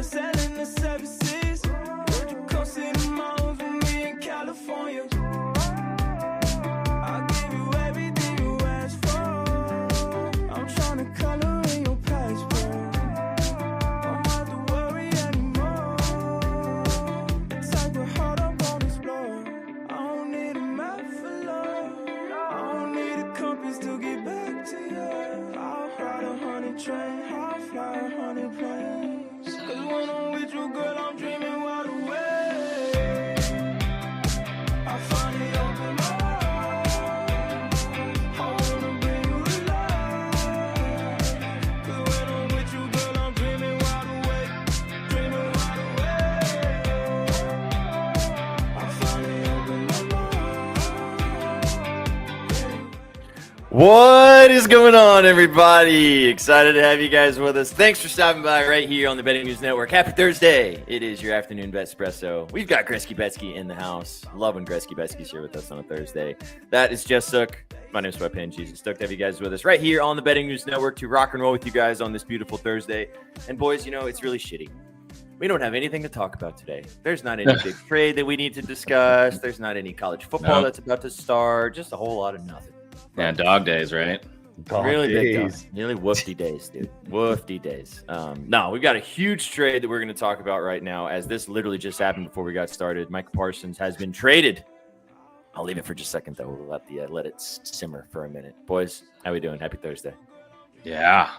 They're selling the services. Would you come see the mountains with me in California? I'll give you everything you ask for. I'm trying to color in your passport. I'm not to worry anymore. The type of heart I won't explore. I don't need a map for love. I don't need a compass to get back to you. I'll ride 100 trains. I'll fly 100 planes. 'Cause when I'm with you, girl, I'm dreaming wide awake. I finally open my eyes. I wanna bring you alive. 'Cause when I'm with you, girl, I'm dreaming wide awake. Dreaming wide awake. I finally open my mind. What is going on, everybody? Excited to have you guys with us. Thanks for stopping by right here on the Betting News Network. Happy Thursday. It is your afternoon Betspresso. We've got Gretzky Betsky in the house. Love when Gretzky Betsky's here with us on a Thursday. That is Jess Sook. My name is Sweatpan Jesus. Stoked to have you guys with us right here on the Betting News Network to rock and roll with you guys on this beautiful Thursday. And boys, you know, it's really shitty. We don't have anything to talk about today. There's not any big trade that we need to discuss. There's not any college football that's about to start. Just a whole lot of nothing. Yeah, dog days, right? Really big days. Nearly woofy days, dude. Woofy days. No, we've got a huge trade that we're going to talk about right now, as this literally just happened before we got started. MICAH Parsons has been traded. I'll leave it for just a second, though. We'll let it simmer for a minute. Boys, how we doing? Happy Thursday. Yeah.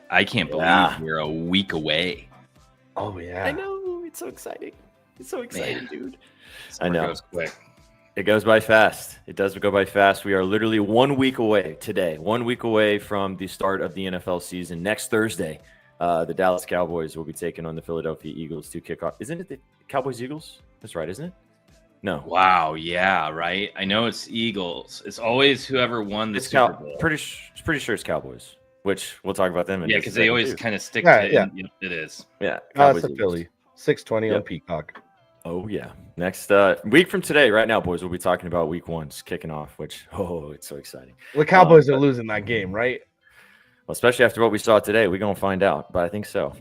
I can't believe we're a week away. Oh, yeah. I know. It's so exciting. It's so exciting, dude. Summer I know. goes quick. It goes by fast. It does go by fast. We are literally 1 week away today. 1 week away from the start of the NFL season. Next Thursday, the Dallas Cowboys will be taking on the Philadelphia Eagles to kick off. Isn't it the Cowboys-Eagles? That's right, isn't it? No. Wow, yeah, right. I know it's Eagles. It's always whoever won the Super Bowl. Pretty sure it's Cowboys, which we'll talk about them in Yeah, just a because they second, always too. kind of stick Yeah, to it. yeah. It is. Yeah. It's a Eagles. Philly. 6:20 on Yep. Peacock. Oh, yeah. Next week from today, right now, boys, we'll be talking about week one's kicking off, which, it's so exciting. The Cowboys are losing that game, right? Well, especially after what we saw today. We're going to find out, but I think so.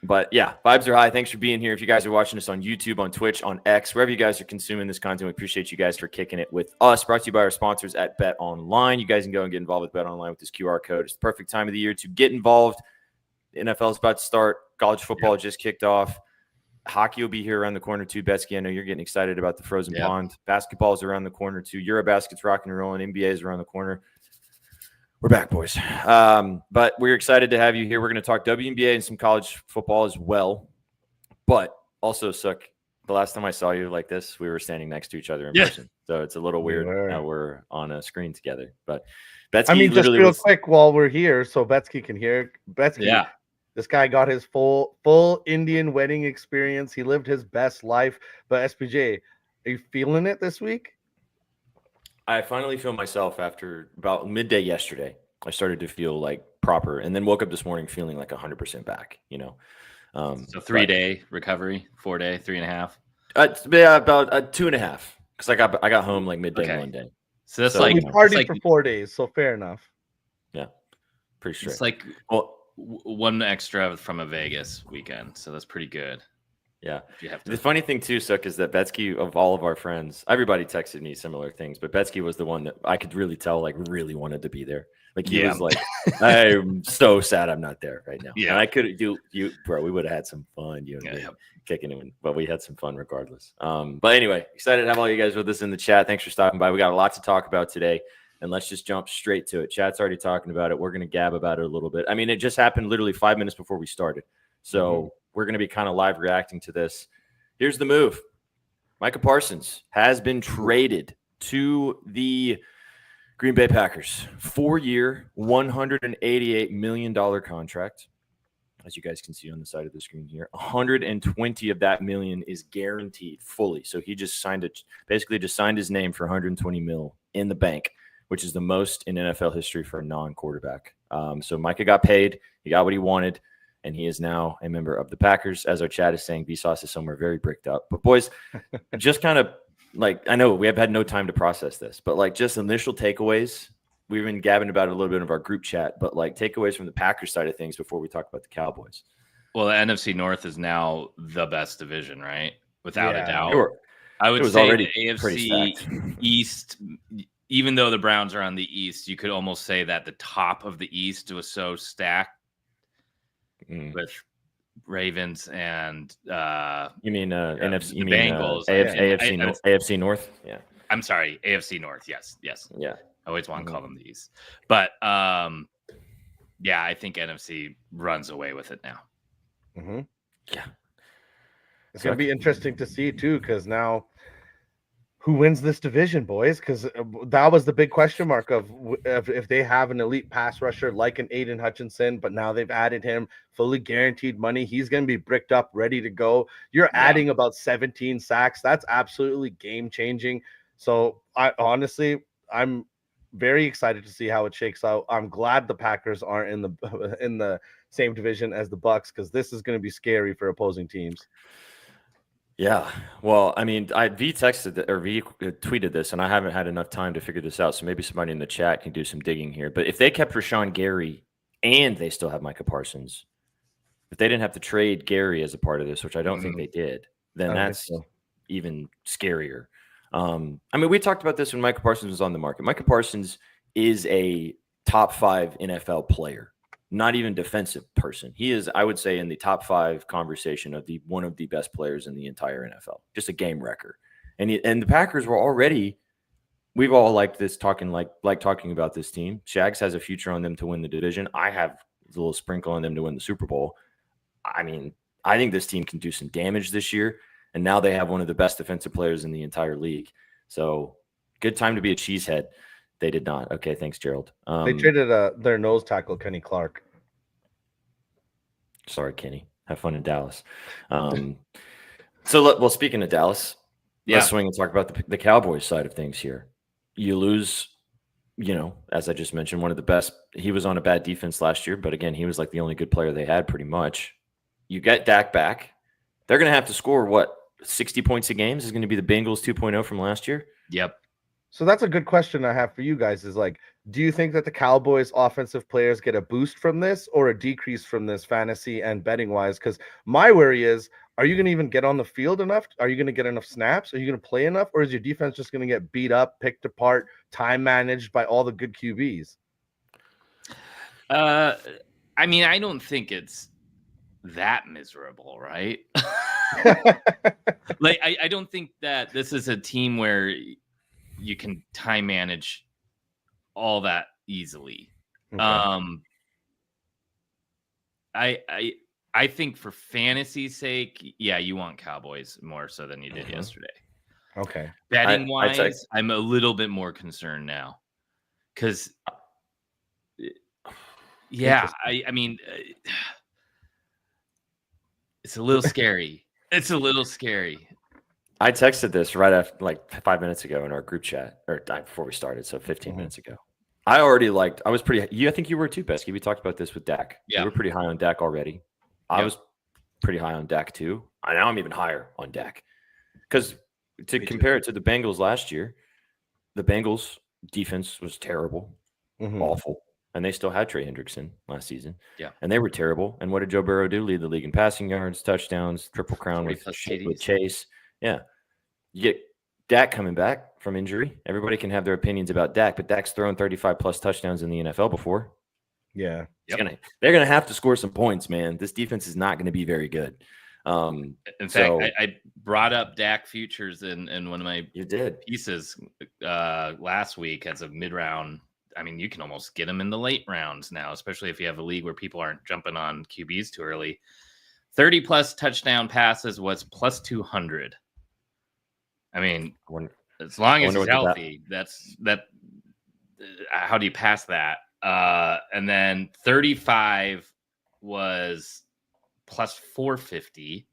But, yeah, vibes are high. Thanks for being here. If you guys are watching us on YouTube, on Twitch, on X, wherever you guys are consuming this content, we appreciate you guys for kicking it with us. Brought to you by our sponsors at Bet Online. You guys can go and get involved with Bet Online with this QR code. It's the perfect time of the year to get involved. The NFL is about to start. College football just kicked off. Hockey will be here around the corner too. Betsky, I know you're getting excited about the frozen pond. Basketball's around the corner too. Eurobasket's rocking and rolling. NBA is around the corner. We're back, boys. But we're excited to have you here. We're going to talk WNBA and some college football as well. But also, Sook, the last time I saw you like this, we were standing next to each other in person. So it's a little weird how we're on a screen together. But Betsky, just real quick while we're here so Betsky can hear. Betsky, this guy got his full Indian wedding experience. He lived his best life. But SPJ, are you feeling it this week? I finally feel myself after about midday yesterday. I started to feel like proper, and then woke up this morning feeling like 100% back, you know. So 3-day recovery, 4-day, 3.5. Yeah, about 2.5. Because I got home like midday one day. So that's we partied for 4 days, so fair enough. Yeah, pretty straight. It's like one extra from a Vegas weekend, so that's pretty good. Yeah. The funny thing too, Sook, is that Betsky, of all of our friends, everybody texted me similar things, but Betsky was the one that I could really tell, like, really wanted to be there. Like, he was like, I'm so sad I'm not there right now. Yeah. And I could do you, bro. We would have had some fun, kicking it, but we had some fun regardless. But anyway, excited to have all you guys with us in the chat. Thanks for stopping by. We got a lot to talk about today, and let's just jump straight to it. Chat's already talking about it. We're going to gab about it a little bit. I mean, it just happened literally 5 minutes before we started. So we're going to be kind of live reacting to this. Here's the move. MICAH Parsons has been traded to the Green Bay Packers. 4-year, $188 million contract. As you guys can see on the side of the screen here, 120 of that million is guaranteed fully. So he just basically signed his name for 120 mil in the bank, which is the most in NFL history for a non-quarterback. So MICAH got paid. He got what he wanted. And he is now a member of the Packers. As our chat is saying, Vsauce is somewhere very bricked up. But boys, just kind of like, I know we have had no time to process this, but like just initial takeaways. We've been gabbing about it a little bit of our group chat, but like takeaways from the Packers side of things before we talk about the Cowboys. Well, the NFC North is now the best division, right? Without a doubt. Sure. I would was say already the pretty AFC stacked. East, even though the Browns are on the East, you could almost say that the top of the East was so stacked with Ravens and you mean NFC? the You mean Bengals, AFC North? Yeah. I'm sorry, AFC North. Yes. Yeah. I always want to call them the East, but yeah, I think NFC runs away with it now. Yeah. It's going to be interesting to see too, because now who wins this division, boys? Because that was the big question mark of if they have an elite pass rusher like an Aiden Hutchinson, but now they've added him, fully guaranteed money. He's going to be bricked up, ready to go. You're adding about 17 sacks. That's absolutely game changing. So I'm very excited to see how it shakes out. I'm glad the Packers aren't in the same division as the Bucks, because this is going to be scary for opposing teams. Yeah. Well, I mean, V tweeted this, and I haven't had enough time to figure this out. So maybe somebody in the chat can do some digging here. But if they kept Rashawn Gary and they still have Micah Parsons, if they didn't have to trade Gary as a part of this, which I don't think they did, then that's even scarier. I mean, we talked about this when Micah Parsons was on the market. Micah Parsons is a top 5 NFL player. Not even defensive person. He is, I would say, in the top 5 conversation of one of the best players in the entire NFL. Just a game wrecker. And the Packers were already, we've all liked this talking about this team. Shags has a future on them to win the division. I have a little sprinkle on them to win the Super Bowl. I mean, I think this team can do some damage this year. And now they have one of the best defensive players in the entire league. So good time to be a cheesehead. They did not. Okay, thanks, Gerald. They traded their nose tackle, Kenny Clark. Sorry, Kenny. Have fun in Dallas. Well, speaking of Dallas, let's swing and talk about the Cowboys side of things here. You lose, as I just mentioned, one of the best. He was on a bad defense last year, but again, he was like the only good player they had pretty much. You get Dak back. They're going to have to score, 60 points a game? This is going to be the Bengals 2.0 from last year? Yep. So that's a good question I have for you guys is do you think that the Cowboys offensive players get a boost from this or a decrease from this fantasy and betting wise? Because my worry is, are you going to even get on the field enough? Are you going to get enough snaps? Are you going to play enough? Or is your defense just going to get beat up, picked apart, time managed by all the good QBs? I mean, I don't think it's that miserable, right? I don't think that this is a team where you can time manage all that easily. Okay. I think for fantasy's sake, you want Cowboys more so than you did yesterday. Okay. Betting wise, I'm a little bit more concerned now because, I mean, it's a little scary. It's a little scary. I texted this right after 5 minutes ago in our group chat, or before we started, so 15 minutes ago. I was pretty. I think you were too, Besky. We talked about this with Dak. Yeah, you were pretty high on Dak already. I was pretty high on Dak too. Now I'm even higher on Dak because compare it to the Bengals last year, the Bengals defense was terrible, awful, and they still had Trey Hendrickson last season. Yeah, and they were terrible. And what did Joe Burrow do? Lead the league in passing yards, touchdowns, triple crown with Chase. Yeah. You get Dak coming back from injury. Everybody can have their opinions about Dak, but Dak's thrown 35-plus touchdowns in the NFL before. Yeah. They're going to have to score some points, man. This defense is not going to be very good. In fact, I brought up Dak futures in one of my pieces last week as a mid-round. I mean, you can almost get them in the late rounds now, especially if you have a league where people aren't jumping on QBs too early. 30-plus touchdown passes was plus 200. I mean, as long as he's healthy, that's how do you pass that? And then 35 was plus 450,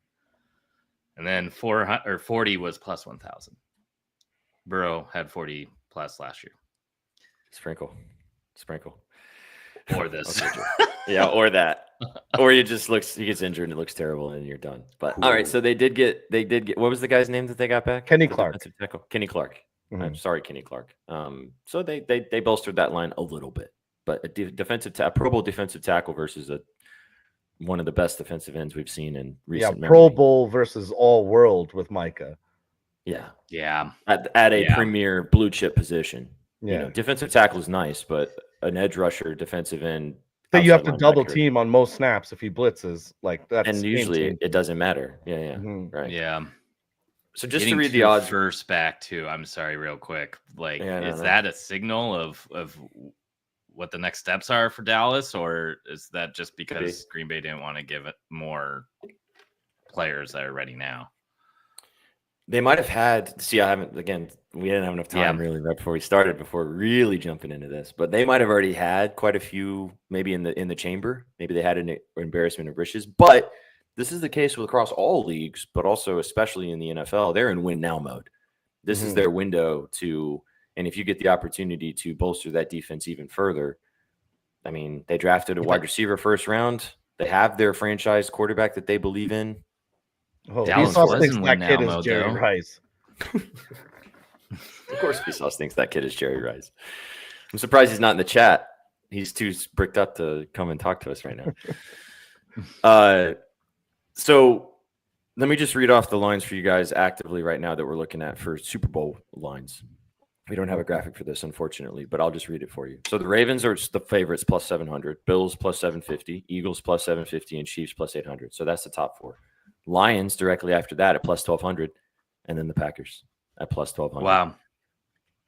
and then 40 was plus 1,000. Burrow had 40 plus last year. Sprinkle. Or this. Yeah, or that. Or he gets injured and it looks terrible and you're done. But all right, so they did get what was the guy's name that they got back? Kenny Clark. Kenny Clark. I'm sorry, Kenny Clark. So they bolstered that line a little bit. But a Pro Bowl defensive tackle versus a one of the best defensive ends we've seen in recent memory. Pro Bowl versus All World with MICAH. Yeah. At a premier blue chip position. Yeah. Defensive tackle is nice, but an edge rusher, defensive end. That you have to double team on most snaps if he blitzes. Like that's and usually it doesn't matter. Yeah. Right. Yeah. So just to read the odds first back too. I'm sorry, real quick. Like, is that a signal of what the next steps are for Dallas, or is that just because Green Bay didn't want to give it more players that are ready now? They might have had. See, we didn't have enough time really right before we started, before really jumping into this. But they might have already had quite a few, maybe in the chamber. Maybe they had an embarrassment of riches. But this is the case across all leagues, but also especially in the NFL. They're in win now mode. This is their window to, and if you get the opportunity to bolster that defense even further, I mean, they drafted a wide receiver first round. They have their franchise quarterback that they believe in. Oh, Vsauce thinks that kid is Jerry Rice. Of course, Vsauce thinks that kid is Jerry Rice. I'm surprised he's not in the chat. He's too bricked up to come and talk to us right now. So let me just read off the lines for you guys actively right now that we're looking at for Super Bowl lines. We don't have a graphic for this, unfortunately, but I'll just read it for you. So the Ravens are the favorites plus 700, Bills plus 750, Eagles plus 750, and Chiefs plus 800. So that's the top four. Lions directly after that at plus 1,200, and then the Packers at plus 1,200. Wow.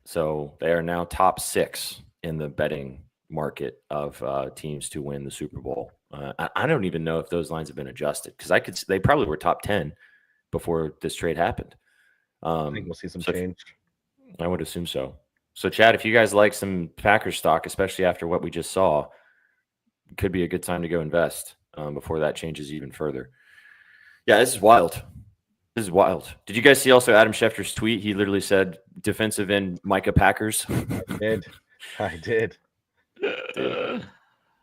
So they are now top 6 in the betting market of teams to win the Super Bowl. I don't even know if those lines have been adjusted, because they probably were top 10 before this trade happened. I think we'll see some change. I would assume so. So, Chad, if you guys like some Packers stock, especially after what we just saw, it could be a good time to go invest before that changes even further. Yeah, this is wild. This is wild. Did you guys see also Adam Schefter's tweet? He literally said defensive end MICAH Packers. I did. Dude,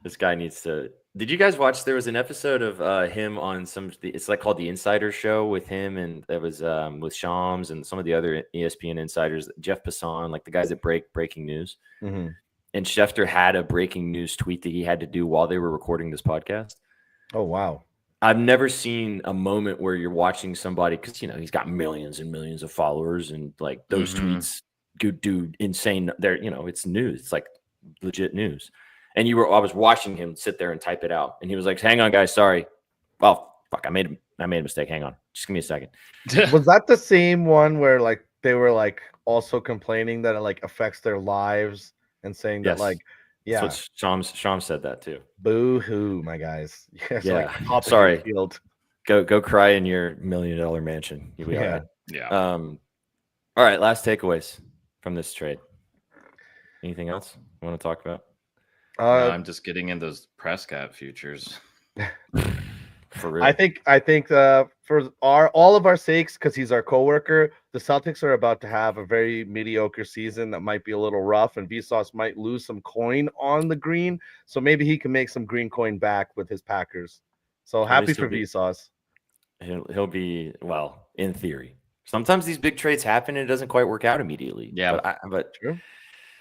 this guy needs to. Did you guys watch? There was an episode of him on it's like called The Insider Show with him, and that was with Shams and some of the other ESPN insiders, Jeff Passan, like the guys that breaking news. Mm-hmm. And Schefter had a breaking news tweet that he had to do while they were recording this podcast. Oh, wow. I've never seen a moment where you're watching somebody, because he's got millions and millions of followers, and like those tweets do insane. It's news. It's like legit news. And I was watching him sit there and type it out, and he was like, "Hang on, guys, sorry. Oh, fuck, I made a mistake. Hang on, just give me a second." Was that the same one where like they were like also complaining that it like affects their lives and saying that like, yeah, that's what Shams said that too. Boo hoo, my guys. Yeah, sorry. Go cry in your $1 million mansion. Yeah. All right, last takeaways from this trade. Anything else you want to talk about? No, I'm just getting in those Prescott futures. For real. I think for all of our sakes, because he's our coworker, the Celtics are about to have a very mediocre season that might be a little rough, and Vsauce might lose some coin on the green. So maybe he can make some green coin back with his Packers. So happy for Vsauce. He'll be, well, in theory. Sometimes these big trades happen and it doesn't quite work out immediately. Yeah, but true.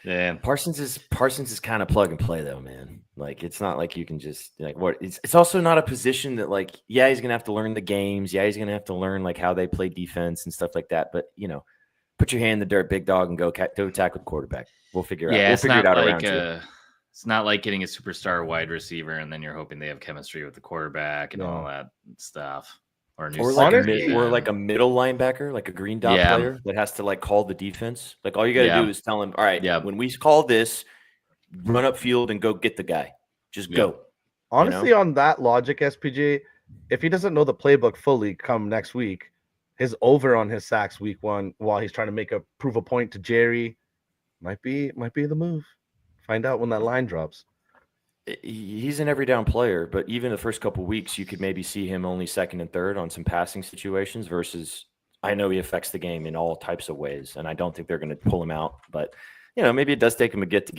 Yeah, Parsons is kind of plug and play though, man. Like it's not like you can just like what it's also not a position that like he's gonna have to learn the games, he's gonna have to learn like how they play defense and stuff like that. But put your hand in the dirt, big dog, and go tackle the quarterback. We'll figure it out. We'll figure it out around you. It's not like getting a superstar wide receiver and then you're hoping they have chemistry with the quarterback and all that stuff. Or like a middle linebacker, like a green dot player that has to like call the defense. Like all you got to do is tell him, all right, when we call this, run up field and go get the guy. Just go. Honestly, on that logic, SPJ, if he doesn't know the playbook fully come next week, his over on his sacks week 1 while he's trying to prove a point to Jerry might be the move. Find out when that line drops. He's an every down player, but even the first couple of weeks, you could maybe see him only second and third on some passing situations versus I know he affects the game in all types of ways, and I don't think they're going to pull him out. But, maybe it does take him a get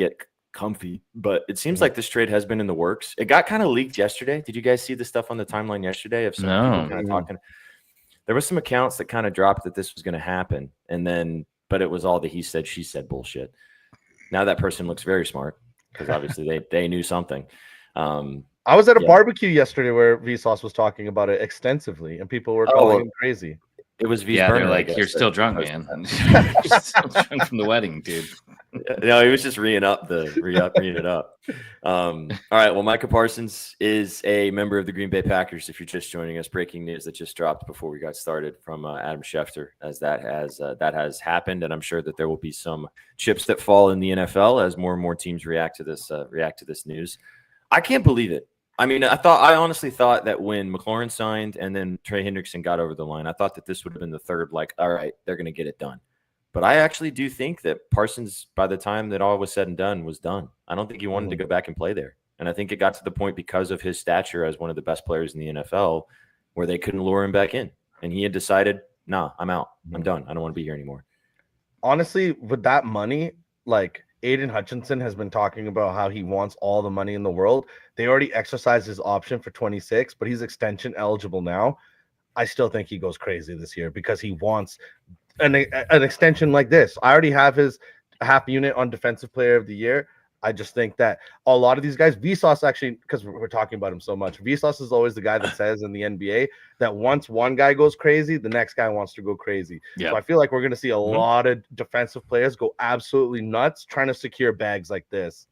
comfy. But it seems like this trade has been in the works. It got kind of leaked yesterday. Did you guys see the stuff on the timeline yesterday of some people kind of talking? There was some accounts that kind of dropped that this was going to happen, but it was all the he said, she said bullshit. Now that person looks very smart. Because obviously they knew something. I was at a barbecue yesterday where Vsauce was talking about it extensively, and people were calling him crazy. It was V's burner. They're like, you're still drunk, man. You're still drunk from the wedding, dude. No, he was just reading it up. All right. Well, Micah Parsons is a member of the Green Bay Packers. If you're just joining us, breaking news that just dropped before we got started from Adam Schefter, as that has happened, and I'm sure that there will be some chips that fall in the NFL as more and more teams react to this news. I can't believe it. I mean, I honestly thought that when McLaurin signed and then Trey Hendrickson got over the line, I thought that this would have been the third, like, all right, they're going to get it done. But I actually do think that Parsons, by the time that all was said and done, was done. I don't think he wanted to go back and play there. And I think it got to the point because of his stature as one of the best players in the NFL where they couldn't lure him back in. And he had decided, nah, I'm out. I'm done. I don't want to be here anymore. Honestly, with that money, like, Aiden Hutchinson has been talking about how he wants all the money in the world. They already exercised his option for 26, but he's extension eligible now. I still think he goes crazy this year because he wants an extension like this. I already have his half unit on Defensive Player of the Year. I just think that a lot of these guys, Vsauce actually, because we're talking about him so much, Vsauce is always the guy that says in the NBA that once one guy goes crazy, the next guy wants to go crazy. Yep. So I feel like we're going to see a lot of defensive players go absolutely nuts trying to secure bags like this.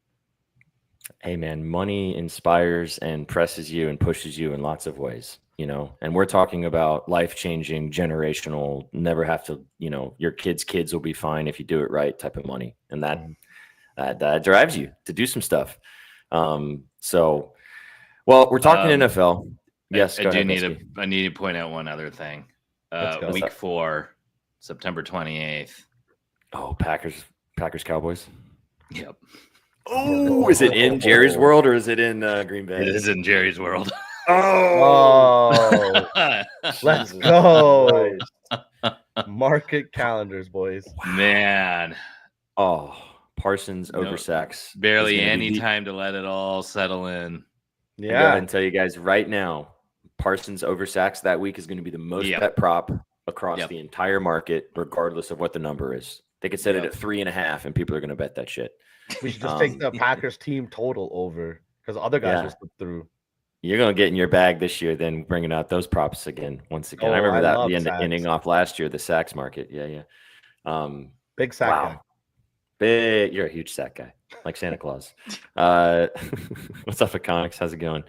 Hey, man, money inspires and presses you and pushes you in lots of ways, you know, and we're talking about life-changing, generational, never have to, you know, your kids' kids will be fine if you do it right type of money. And that drives you to do some stuff. So, well, we're talking NFL. Yes, I need to point out one other thing. Week 4, September 28th. Oh, Packers, Cowboys. Yep. Oh, is it in Jerry's World or is it in Green Bay? It is in Jerry's World. Oh, let's go. Market calendars, boys. Man. Oh. Parsons over sacks. Barely any time to let it all settle in. Yeah. Go ahead and tell you guys right now, Parsons over sacks that week is going to be the most bet prop across the entire market, regardless of what the number is. They could set it at 3.5 and people are going to bet that shit. We should just take the Packers team total over because other guys will slip through. You're going to get in your bag this year, then bringing out those props again. Once again, I remember that ending off last year, the sacks market. Yeah. Big sack guy. You're a huge sack guy, like Santa Claus. What's up, Iconics? How's it going?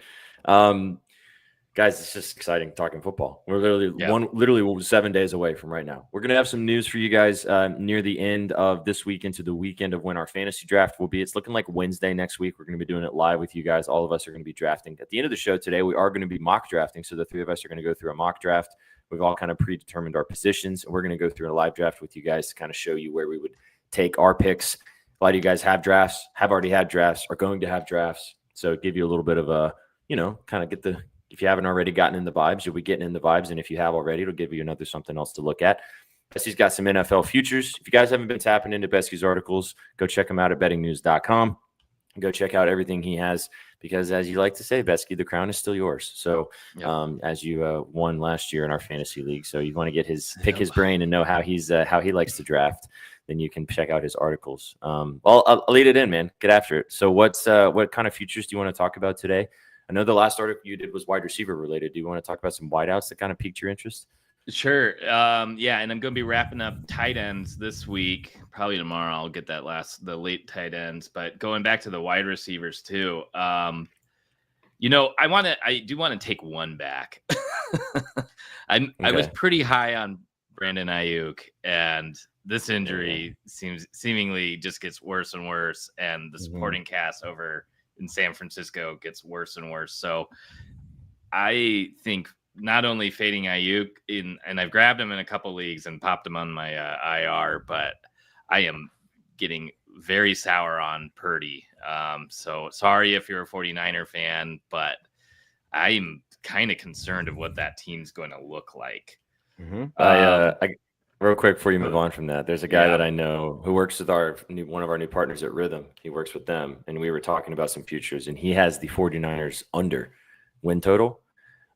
Guys, it's just exciting talking football. We're literally 7 days away from right now. We're going to have some news for you guys near the end of this week into the weekend of when our fantasy draft will be. It's looking like Wednesday next week. We're going to be doing it live with you guys. All of us are going to be drafting. At the end of the show today, we are going to be mock drafting. So the three of us are going to go through a mock draft. We've all kind of predetermined our positions. And we're going to go through a live draft with you guys to kind of show you where we would take our picks. A lot of you guys have drafts, have already had drafts, are going to have drafts. So give you a little bit of a, kind of get the, if you haven't already gotten in the vibes, you'll be getting in the vibes. And if you have already, it'll give you another something else to look at. Bessie's got some NFL futures. If you guys haven't been tapping into Bessie's articles, go check him out at bettingnews.com. Go check out everything he has because, as you like to say, Besky, the crown is still yours. So as you won last year in our fantasy league, so you want to get pick his brain and know how he likes to draft, then you can check out his articles. I'll lead it in, man. Get after it. So what kind of futures do you want to talk about today? I know the last article you did was wide receiver related. Do you want to talk about some wideouts that kind of piqued your interest? Sure. And I'm going to be wrapping up tight ends this week. Probably tomorrow I'll get the late tight ends. But going back to the wide receivers too, I do want to take one back. I was pretty high on Brandon Ayuk, and this injury seemingly just gets worse and worse, and the supporting cast over in San Francisco gets worse and worse. So I think not only fading Ayuk and I've grabbed him in a couple leagues and popped him on my IR, but I am getting very sour on Purdy. So sorry if you're a 49er fan, but I'm kind of concerned of what that team's going to look like. Real quick before you move on from that, there's a guy that I know who works with one of our new partners at Rhythm. He works with them, and we were talking about some futures, and he has the 49ers under win total,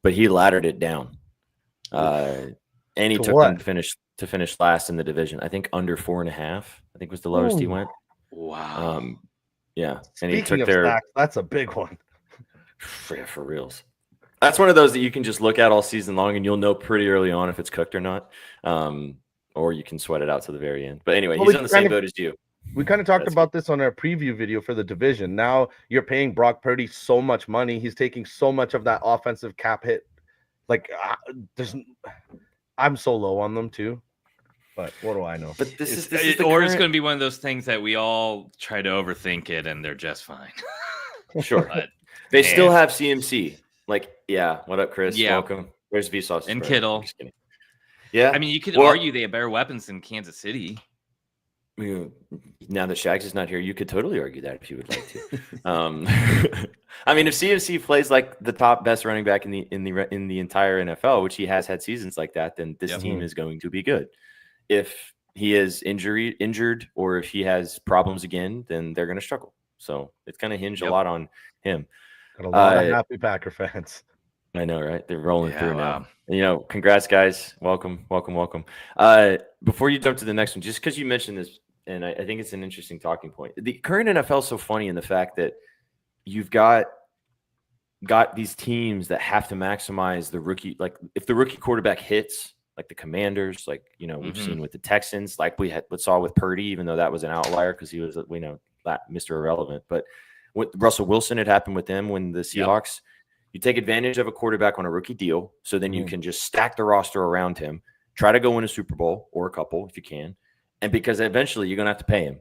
but he laddered it down. And he took them to finish last in the division. I think under 4.5. I think was the lowest he went. Wow. Yeah. Speaking and he took their stacks, that's a big one. For reals. That's one of those that you can just look at all season long, and you'll know pretty early on if it's cooked or not. Or you can sweat it out to the very end. But anyway, he's on the same boat as you. We kind of talked about this on our preview video for the division. Now you're paying Brock Purdy so much money. He's taking so much of that offensive cap hit. Like, I'm so low on them too. But what do I know? But this is it's going to be one of those things that we all try to overthink it, and they're just fine. Sure. But they still have CMC. Like, yeah. What up, Chris? Yeah. Welcome. There's Vsauce. And Kittle. Yeah. I mean, you could argue they have better weapons than Kansas City. Now that Shags is not here, you could totally argue that if you would like to. I mean, if CMC plays like the top best running back in the entire NFL, which he has had seasons like that, then this team is going to be good. If he is injured, or if he has problems again, then they're going to struggle. So it's going to hinge a lot on him. Got a lot of happy Packer fans. I know, right? They're rolling through now. Congrats, guys. Welcome. Before you jump to the next one, just because you mentioned this, and I think it's an interesting talking point. The current NFL is so funny in the fact that you've got these teams that have to maximize the rookie. Like, if the rookie quarterback hits, like the Commanders, like, we've seen with the Texans, like we saw with Purdy, even though that was an outlier because he was, Mr. Irrelevant. But with Russell Wilson, it happened with them when the Seahawks. You take advantage of a quarterback on a rookie deal, so then you can just stack the roster around him, try to go win a Super Bowl or a couple if you can. And because eventually you're going to have to pay him,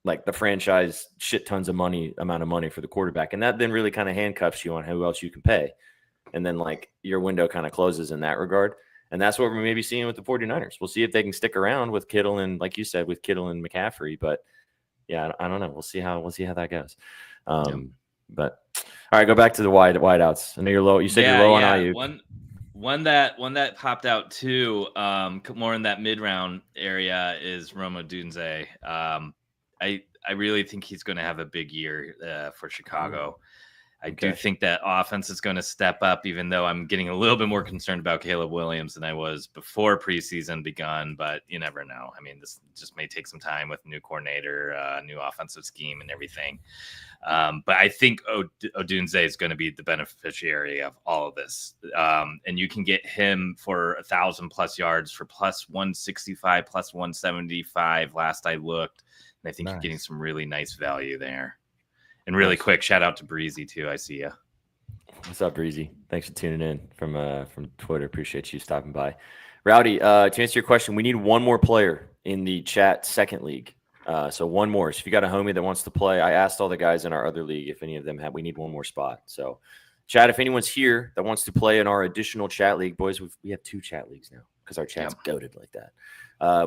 like the franchise shit tons of amount of money for the quarterback. And that then really kind of handcuffs you on who else you can pay. And then like your window kind of closes in that regard. And that's what we're maybe seeing with the 49ers. We'll see if they can stick around with Kittle and, like you said, with Kittle and McCaffrey. But yeah, I don't know. We'll see how that goes. But all right, go back to the wideouts. I know you're low. You said you're low on Ayuk. One that popped out too, more in that mid-round area, is Rome Odunze. I really think he's going to have a big year for Chicago. I do think that offense is going to step up, even though I'm getting a little bit more concerned about Caleb Williams than I was before preseason begun. But you never know. I mean, this just may take some time with new coordinator, new offensive scheme, and everything. But I think Odunze is going to be the beneficiary of all of this. And you can get him for 1,000+ yards for plus 165, plus 175 last I looked. And I think you're getting some really nice value there. And really quick, shout out to Breezy too. I see you. What's up, Breezy? Thanks for tuning in from Twitter. Appreciate you stopping by. Rowdy, to answer your question, we need one more player in the chat second league. So one more. So if you got a homie that wants to play, I asked all the guys in our other league if any of them we need one more spot. So chat, if anyone's here that wants to play in our additional chat league, boys, we have 2 chat leagues now because our chat's goated like that.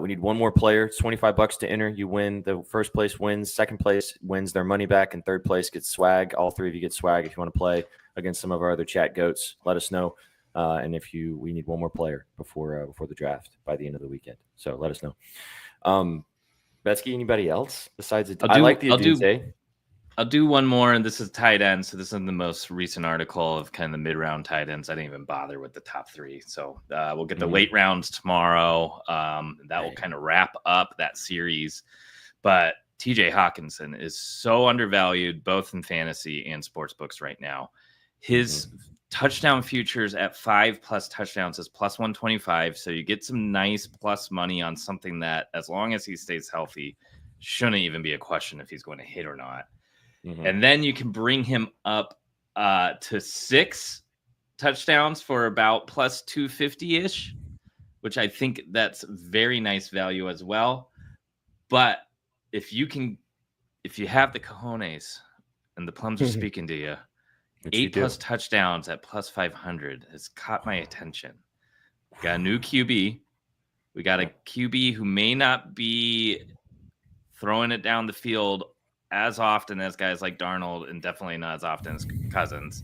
We need one more player. It's $25 to enter. You win. The first place wins. Second place wins their money back, and third place gets swag. All 3 of you get swag. If you want to play against some of our other chat goats, let us know. And we need one more player before the draft by the end of the weekend. So let us know. Betsky, anybody else besides I like the Odunze. I'll do one more, and this is tight end. So this is the most recent article of kind of the mid-round tight ends. I didn't even bother with the top 3. So we'll get the late rounds tomorrow. That will kind of wrap up that series. But TJ Hawkinson is so undervalued, both in fantasy and sports books right now. His touchdown futures at 5+ touchdowns is plus 125. So you get some nice plus money on something that, as long as he stays healthy, shouldn't even be a question if he's going to hit or not. And then you can bring him up to 6 touchdowns for about plus 250-ish, which I think that's very nice value as well. But if you have the cojones and the plums are speaking to you, 8+ touchdowns at plus 500 has caught my attention. We got a new QB. We got a QB who may not be throwing it down the field as often as guys like Darnold, and definitely not as often as Cousins.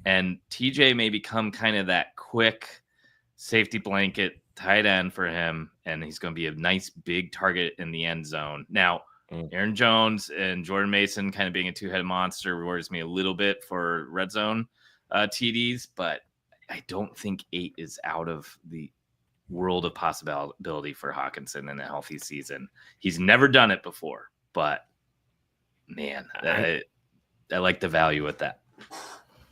And TJ may become kind of that quick safety blanket tight end for him, and he's going to be a nice big target in the end zone. Now, Aaron Jones and Jordan Mason kind of being a 2-headed monster worries me a little bit for red zone TDs, but I don't think 8 is out of the world of possibility for Hawkinson in a healthy season. He's never done it before, but man, I like the value with that.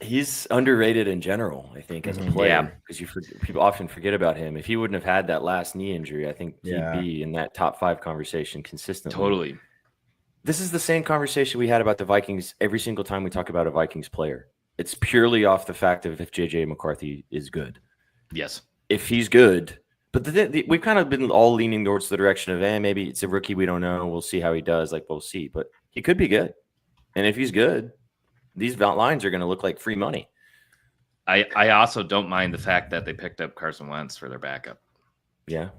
He's underrated in general, I think, as a player, because people often forget about him. If he wouldn't have had that last knee injury, I think he'd be in that top 5 conversation consistently. Totally. This is the same conversation we had about the Vikings every single time we talk about a Vikings player. It's purely off the fact of if JJ McCarthy is good. Yes. If he's good, but we've kind of been all leaning towards the direction of, maybe it's a rookie. We don't know. We'll see how he does. Like, we'll see. But he could be good. And if he's good, these lines are going to look like free money. I also don't mind the fact that they picked up Carson Wentz for their backup. Yeah.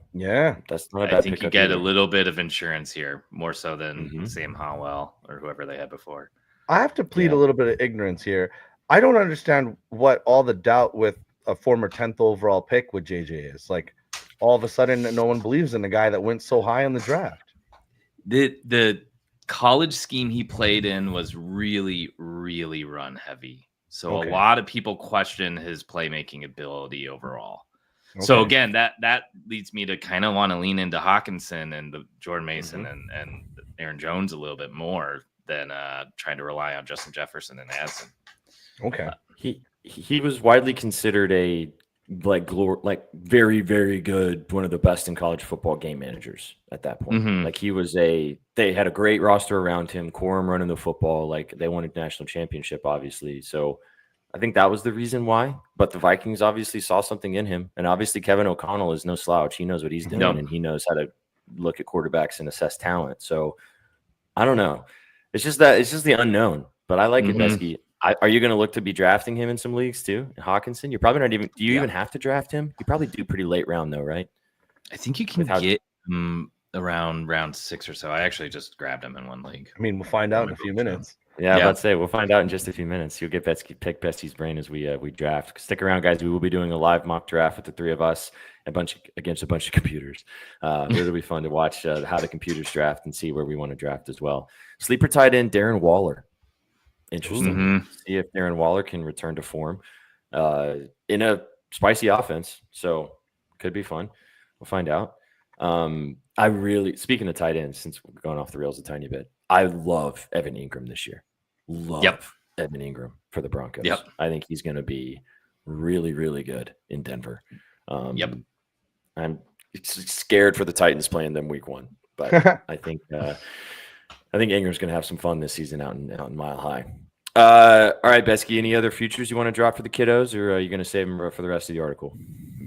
That's not a bad I think you get either. a little bit of insurance here, more so than Sam Howell or whoever they had before. I have to plead a little bit of ignorance here. I don't understand what all the doubt with a former 10th overall pick with JJ is. Like, all of a sudden, no one believes in the guy that went so high in the draft. The college scheme he played in was really, really run heavy. So a lot of people question his playmaking ability overall. So again, that leads me to kind of want to lean into Hawkinson and the Jordan Mason and Aaron Jones a little bit more than trying to rely on Justin Jefferson and Addison. Okay. He was widely considered a very, very good, one of the best in college football game managers at that point. Like, they had a great roster around him, quorum running the football. Like, they won a national championship, obviously. So I think that was the reason why. But the Vikings obviously saw something in him. And obviously Kevin O'Connell is no slouch. He knows what he's doing, and he knows how to look at quarterbacks and assess talent. So I don't know. It's just the unknown. But I like it, Betsky. Are you going to look to be drafting him in some leagues too? Hawkinson? You're probably not even – do you even have to draft him? You probably do pretty late round though, right? I think you can get him around round 6 or so. I actually just grabbed him in one league. I mean, we'll find out in a few minutes. Yeah, let's say we'll find out in just a few minutes. You'll get pick Betsy's brain as we draft. Stick around, guys. We will be doing a live mock draft with the 3 of us against a bunch of computers. It'll be fun to watch how the computers draft and see where we want to draft as well. Sleeper tight end Darren Waller. Interesting. See if Darren Waller can return to form in a spicy offense. So could be fun. We'll find out. Speaking of tight ends, since we're going off the rails a tiny bit, I love Evan Ingram this year. Evan Ingram for the Broncos. I think he's going to be really, really good in Denver. I'm scared for the Titans playing them week 1, but I think Ingram's going to have some fun this season out in Mile High. All right, Betsky, any other futures you want to drop for the kiddos, or are you going to save them for the rest of the article?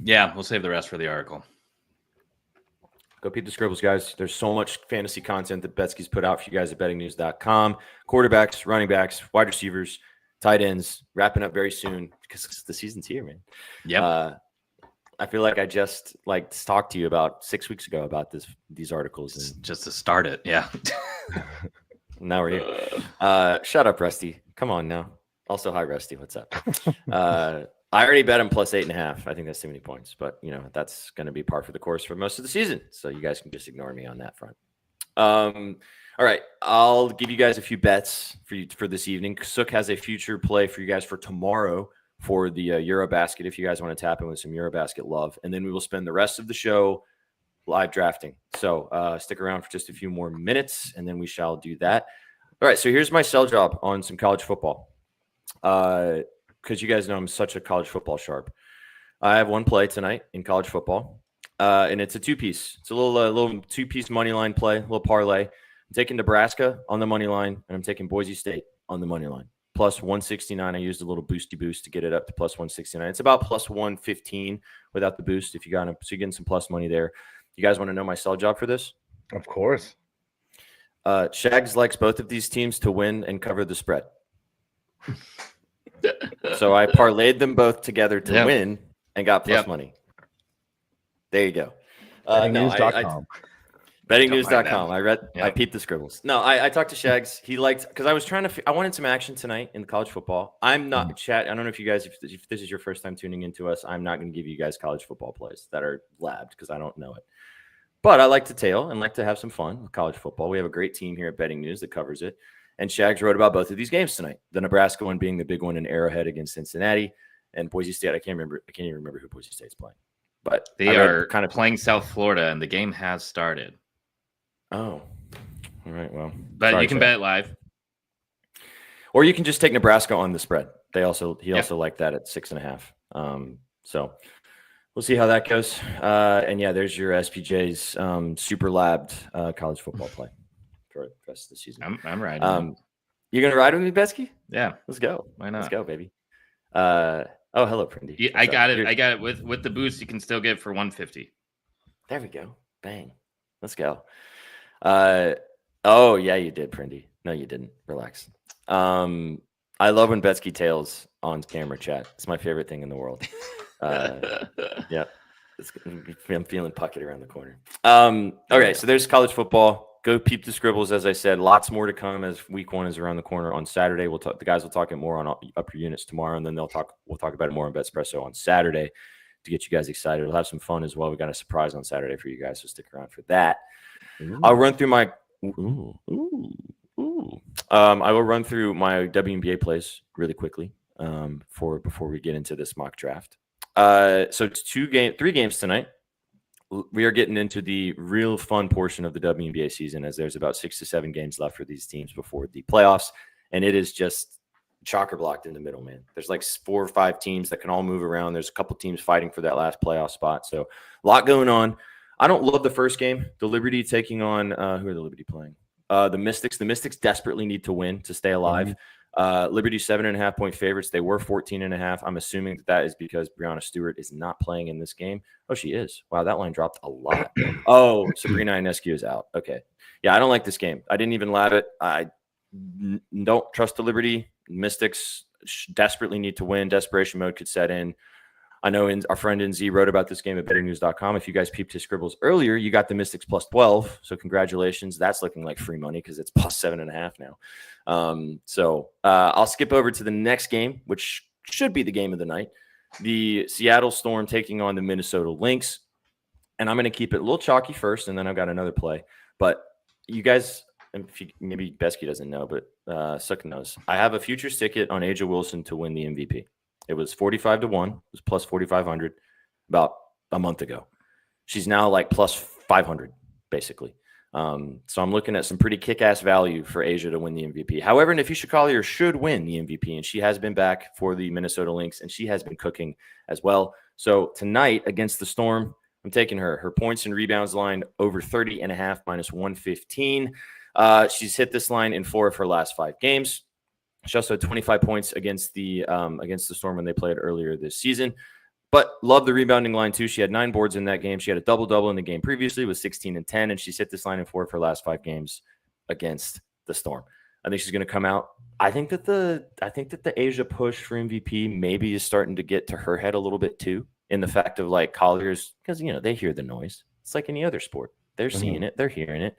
Yeah, we'll save the rest for the article. Go peep the scribbles, guys. There's so much fantasy content that Betsky's put out for you guys at bettingnews.com. Quarterbacks, running backs, wide receivers, tight ends, wrapping up very soon because the season's here, man. I feel like I just talked to you about 6 weeks ago about these articles. And just to start it, now we're here. Shut up, Rusty. Come on now. Also, hi, Rusty. What's up? I already bet him plus 8.5. I think that's too many points, but that's going to be par for the course for most of the season. So you guys can just ignore me on that front. All right, I'll give you guys a few bets for this evening. Sook has a future play for you guys for tomorrow for the Eurobasket, if you guys want to tap in with some Eurobasket love. And then we will spend the rest of the show live drafting. So stick around for just a few more minutes, and then we shall do that. All right, so here's my sell job on some college football. Because you guys know I'm such a college football sharp. I have one play tonight in college football, and it's a 2-piece. It's a little 2-piece money line play, a little parlay. I'm taking Nebraska on the money line, and I'm taking Boise State on the money line. Plus 169. I used a little boosty boost to get it up to plus 169. It's about plus 115 without the boost. So you're getting some plus money there. You guys want to know my sell job for this? Of course. Shags likes both of these teams to win and cover the spread. So I parlayed them both together to win and got plus money. There you go. Bettingnews.com. Bettingnews.com. I peeped the scribbles. No, I talked to Shags. He liked, because I was I wanted some action tonight in college football. I'm not chat. I don't know if you guys, if this is your first time tuning into us, I'm not going to give you guys college football plays that are labbed because I don't know it. But I like to tail and like to have some fun with college football. We have a great team here at Betting News that covers it. And Shags wrote about both of these games tonight. The Nebraska one being the big one in Arrowhead against Cincinnati, and Boise State. I can't even remember who Boise State's playing. But they are kind of playing South Florida, and the game has started. Oh, all right. Well, but you can bet it live, or you can just take Nebraska on the spread. he also liked that at 6.5. So we'll see how that goes. And yeah, there's your SPJ's super labbed college football play for the rest of the season. I'm riding. You gonna ride with me, Betsky? Yeah, let's go. Why not? Let's go, baby. Oh, hello, Prindy. Yeah, I got it. I got it with the boost. You can still get it for $150. There we go. Bang. Let's go. Oh yeah, you did, Prindy. No, you didn't. Relax. I love when Betsky tails on camera chat. It's my favorite thing in the world. Yeah, I'm feeling pucket around the corner. Okay, so there's college football. Go peep the scribbles, as I said. Lots more to come as week 1 is around the corner on Saturday. The guys will talk it more on upper units tomorrow, and then we'll talk about it more on Betspresso on Saturday to get you guys excited. We'll have some fun as well. We got a surprise on Saturday for you guys, so stick around for that. Ooh. I'll run through my I will run through my WNBA plays really quickly before we get into this mock draft. So it's 3 games tonight. We are getting into the real fun portion of the WNBA season, as there's about 6 to 7 games left for these teams before the playoffs, and it is just chocker blocked in the middle, man. There's like 4 or 5 teams that can all move around. There's a couple teams fighting for that last playoff spot, so a lot going on. I don't love the first game. The Liberty taking on who are the Liberty playing? The Mystics. The Mystics desperately need to win to stay alive. Liberty 7.5-point favorites. They were 14.5. I'm assuming that is because Breonna Stewart is not playing in this game. Oh, she is. Wow, that line dropped a lot. Oh, Sabrina Ionescu is out. Okay. Yeah, I don't like this game. I didn't even lab it. I don't trust the Liberty. Mystics desperately need to win. Desperation mode could set in. I know our friend NZ wrote about this game at betternews.com. If you guys peeped his scribbles earlier, you got the Mystics plus 12. So congratulations. That's looking like free money because it's plus 7.5 now. So I'll skip over to the next game, which should be the game of the night. The Seattle Storm taking on the Minnesota Lynx. And I'm going to keep it a little chalky first, and then I've got another play. But you guys, maybe Besky doesn't know, but Suck knows. I have a futures ticket on Aja Wilson to win the MVP. It was 45-1. It was plus 4,500 about a month ago. She's now like plus 500, basically. So I'm looking at some pretty kick-ass value for Aja to win the MVP. However, Nafisha Collier should win the MVP, and she has been back for the Minnesota Lynx, and she has been cooking as well. So tonight against the Storm, I'm taking her. Her points and rebounds line over 30.5 minus 115. She's hit this line in 4 of her last 5 games. She also had 25 points against the Storm when they played earlier this season. But love the rebounding line, too. She had 9 boards in that game. She had a double-double in the game previously with 16 and 10, and she's hit this line in 4 of her last 5 games against the Storm. I think she's going to come out. I think that the Asia push for MVP maybe is starting to get to her head a little bit, too, in the fact of, like, Collier's, because, they hear the noise. It's like any other sport. They're seeing it. They're hearing it.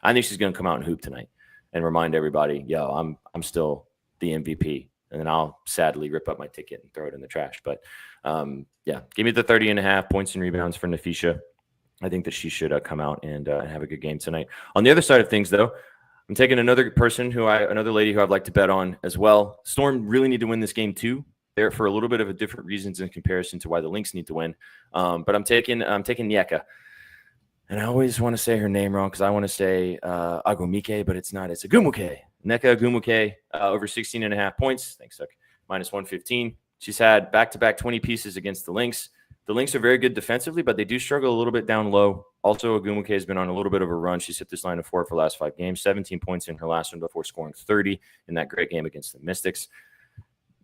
I think she's going to come out and hoop tonight and remind everybody, yo, I'm still the MVP, and then I'll sadly rip up my ticket and throw it in the trash. But yeah, give me the 30.5 points and rebounds for Nafisha. I think that she should come out and have a good game tonight. On the other side of things, though, I'm taking another lady who I'd like to bet on as well. Storm really need to win this game too. There for a little bit of a different reasons in comparison to why the Lynx need to win. But I'm taking MICAH. And I always want to say her name wrong because I want to say Agumike, but it's not. It's Agumuke. Nneka Agumuke over 16.5 points. Thanks, Suck. Minus 115. She's had back-to-back 20 pieces against the Lynx. The Lynx are very good defensively, but they do struggle a little bit down low. Also, Agumuke has been on a little bit of a run. She's hit this line of 4 for the last 5 games, 17 points in her last one before scoring 30 in that great game against the Mystics.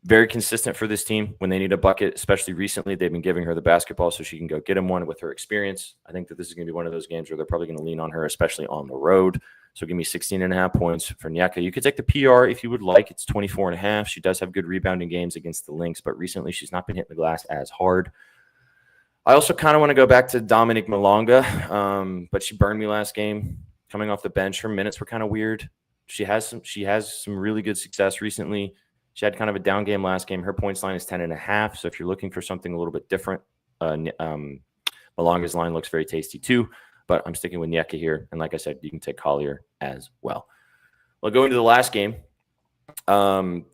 Very consistent for this team when they need a bucket, especially recently. They've been giving her the basketball so she can go get him one with her experience. I think that this is going to be one of those games where they're probably going to lean on her, especially on the road. So give me 16.5 points for MICAH. You could take the PR if you would like. It's 24.5. She does have good rebounding games against the Lynx, but recently she's not been hitting the glass as hard. I also kind of want to go back to Dominic Malonga, but she burned me last game coming off the bench. Her minutes were kind of weird. She has some really good success recently. She had kind of a down game last game. Her points line is 10.5. So if you're looking for something a little bit different, Malonga's line looks very tasty too. But I'm sticking with MICAH here. And like I said, you can take Collier as well. We'll go into the last game.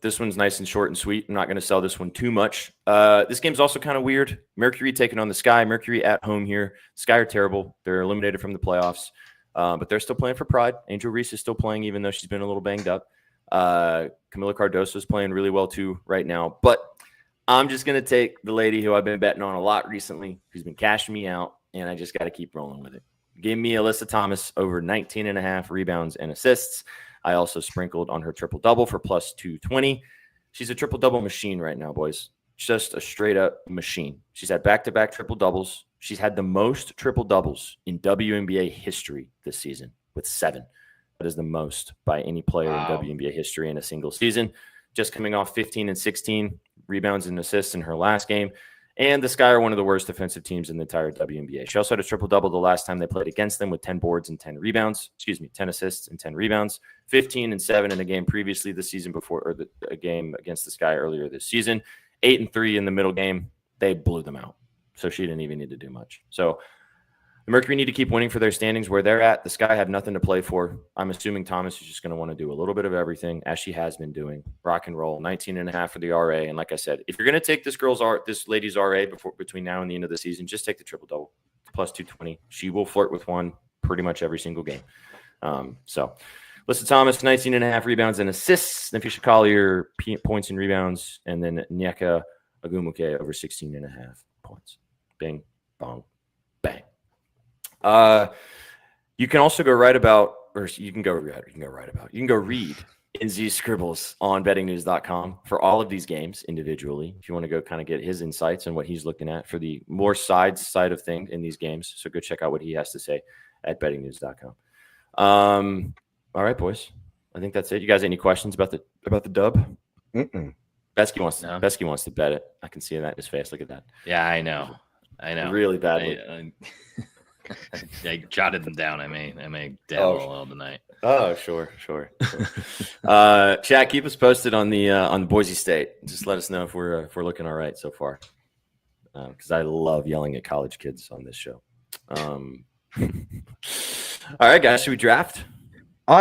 This one's nice and short and sweet. I'm not going to sell this one too much. This game's also kind of weird. Mercury taking on the Sky. Mercury at home here. Sky are terrible. They're eliminated from the playoffs. But they're still playing for pride. Angel Reese is still playing even though she's been a little banged up. Camila Cardoso is playing really well too right now. But I'm just going to take the lady who I've been betting on a lot recently, who's been cashing me out, and I just got to keep rolling with it. Give me Alyssa Thomas over 19.5 rebounds and assists. I also sprinkled on her triple-double for plus 220. She's a triple-double machine right now, boys. Just a straight-up machine. She's had back-to-back triple-doubles. She's had the most triple-doubles in WNBA history this season with 7. That is the most by any player in WNBA history in a single season. Just coming off 15 and 16 rebounds and assists in her last game. And the Sky are one of the worst defensive teams in the entire WNBA. She also had a triple-double the last time they played against them with 10 boards and 10 rebounds. 10 assists and 10 rebounds. 15 and 7 in a game previously the season before, or a game against the Sky earlier this season. 8 and 3 in the middle game. They blew them out. So she didn't even need to do much. So the Mercury need to keep winning for their standings where they're at. The Sky have nothing to play for. I'm assuming Thomas is just going to want to do a little bit of everything, as she has been doing. Rock and roll, 19.5 for the RA. And like I said, if you're going to take this lady's RA between now and the end of the season, just take the triple-double, plus 220. She will flirt with one pretty much every single game. So Alyssa Thomas, 19.5 rebounds and assists. Nafisha Collier, points and rebounds. And then Nneka Ogwumike over 16.5 points. Bing, bong, bang. You can also go read NZ's scribbles on bettingnews.com for all of these games individually. If you want to go kind of get his insights and what he's looking at for the more side of things in these games. So go check out what he has to say at bettingnews.com. All right, boys. I think that's it. You guys, any questions about the dub? Betsky wants to bet it. I can see that in his face. Look at that. Yeah, I know. Really badly. I jotted them down. I may dabble a little tonight. Oh, sure. Chat, keep us posted on the Boise State. Just let us know if we're looking all right so far. Because I love yelling at college kids on this show. All right, guys, should we draft?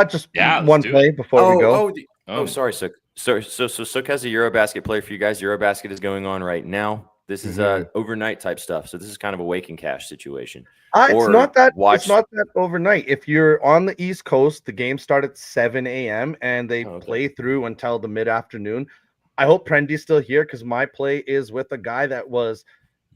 Just one play before we go. Sorry, Sook. So Sook has a Eurobasket play for you guys. Eurobasket is going on right now. This is overnight type stuff. So this is kind of a wake and cash situation. It's not that overnight. If you're on the East Coast, the game start at 7 a.m. and they play through until the mid-afternoon. I hope Prendy's still here because my play is with a guy that was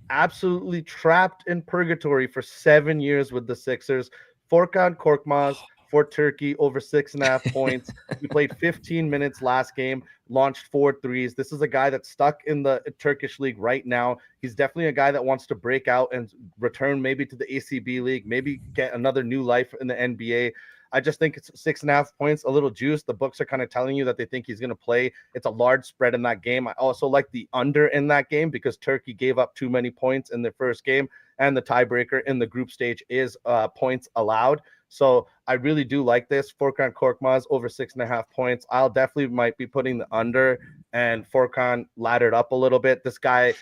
absolutely trapped in purgatory for 7 years with the Sixers. Furkan Korkmaz for Turkey over 6.5 points. He played 15 minutes last game, launched 4 threes. This is a guy that's stuck in the Turkish league right now. He's definitely a guy that wants to break out and return maybe to the ACB league, maybe get another new life in the NBA. I just think it's 6.5 points, a little juice. The books are kind of telling you that they think he's going to play. It's a large spread in that game. I also like the under in that game because Turkey gave up too many points in their first game, and the tiebreaker in the group stage is points allowed. So I really do like this. Furkan Korkmaz over 6.5 points. I'll definitely might be putting the under, and Furkan laddered up a little bit. This guy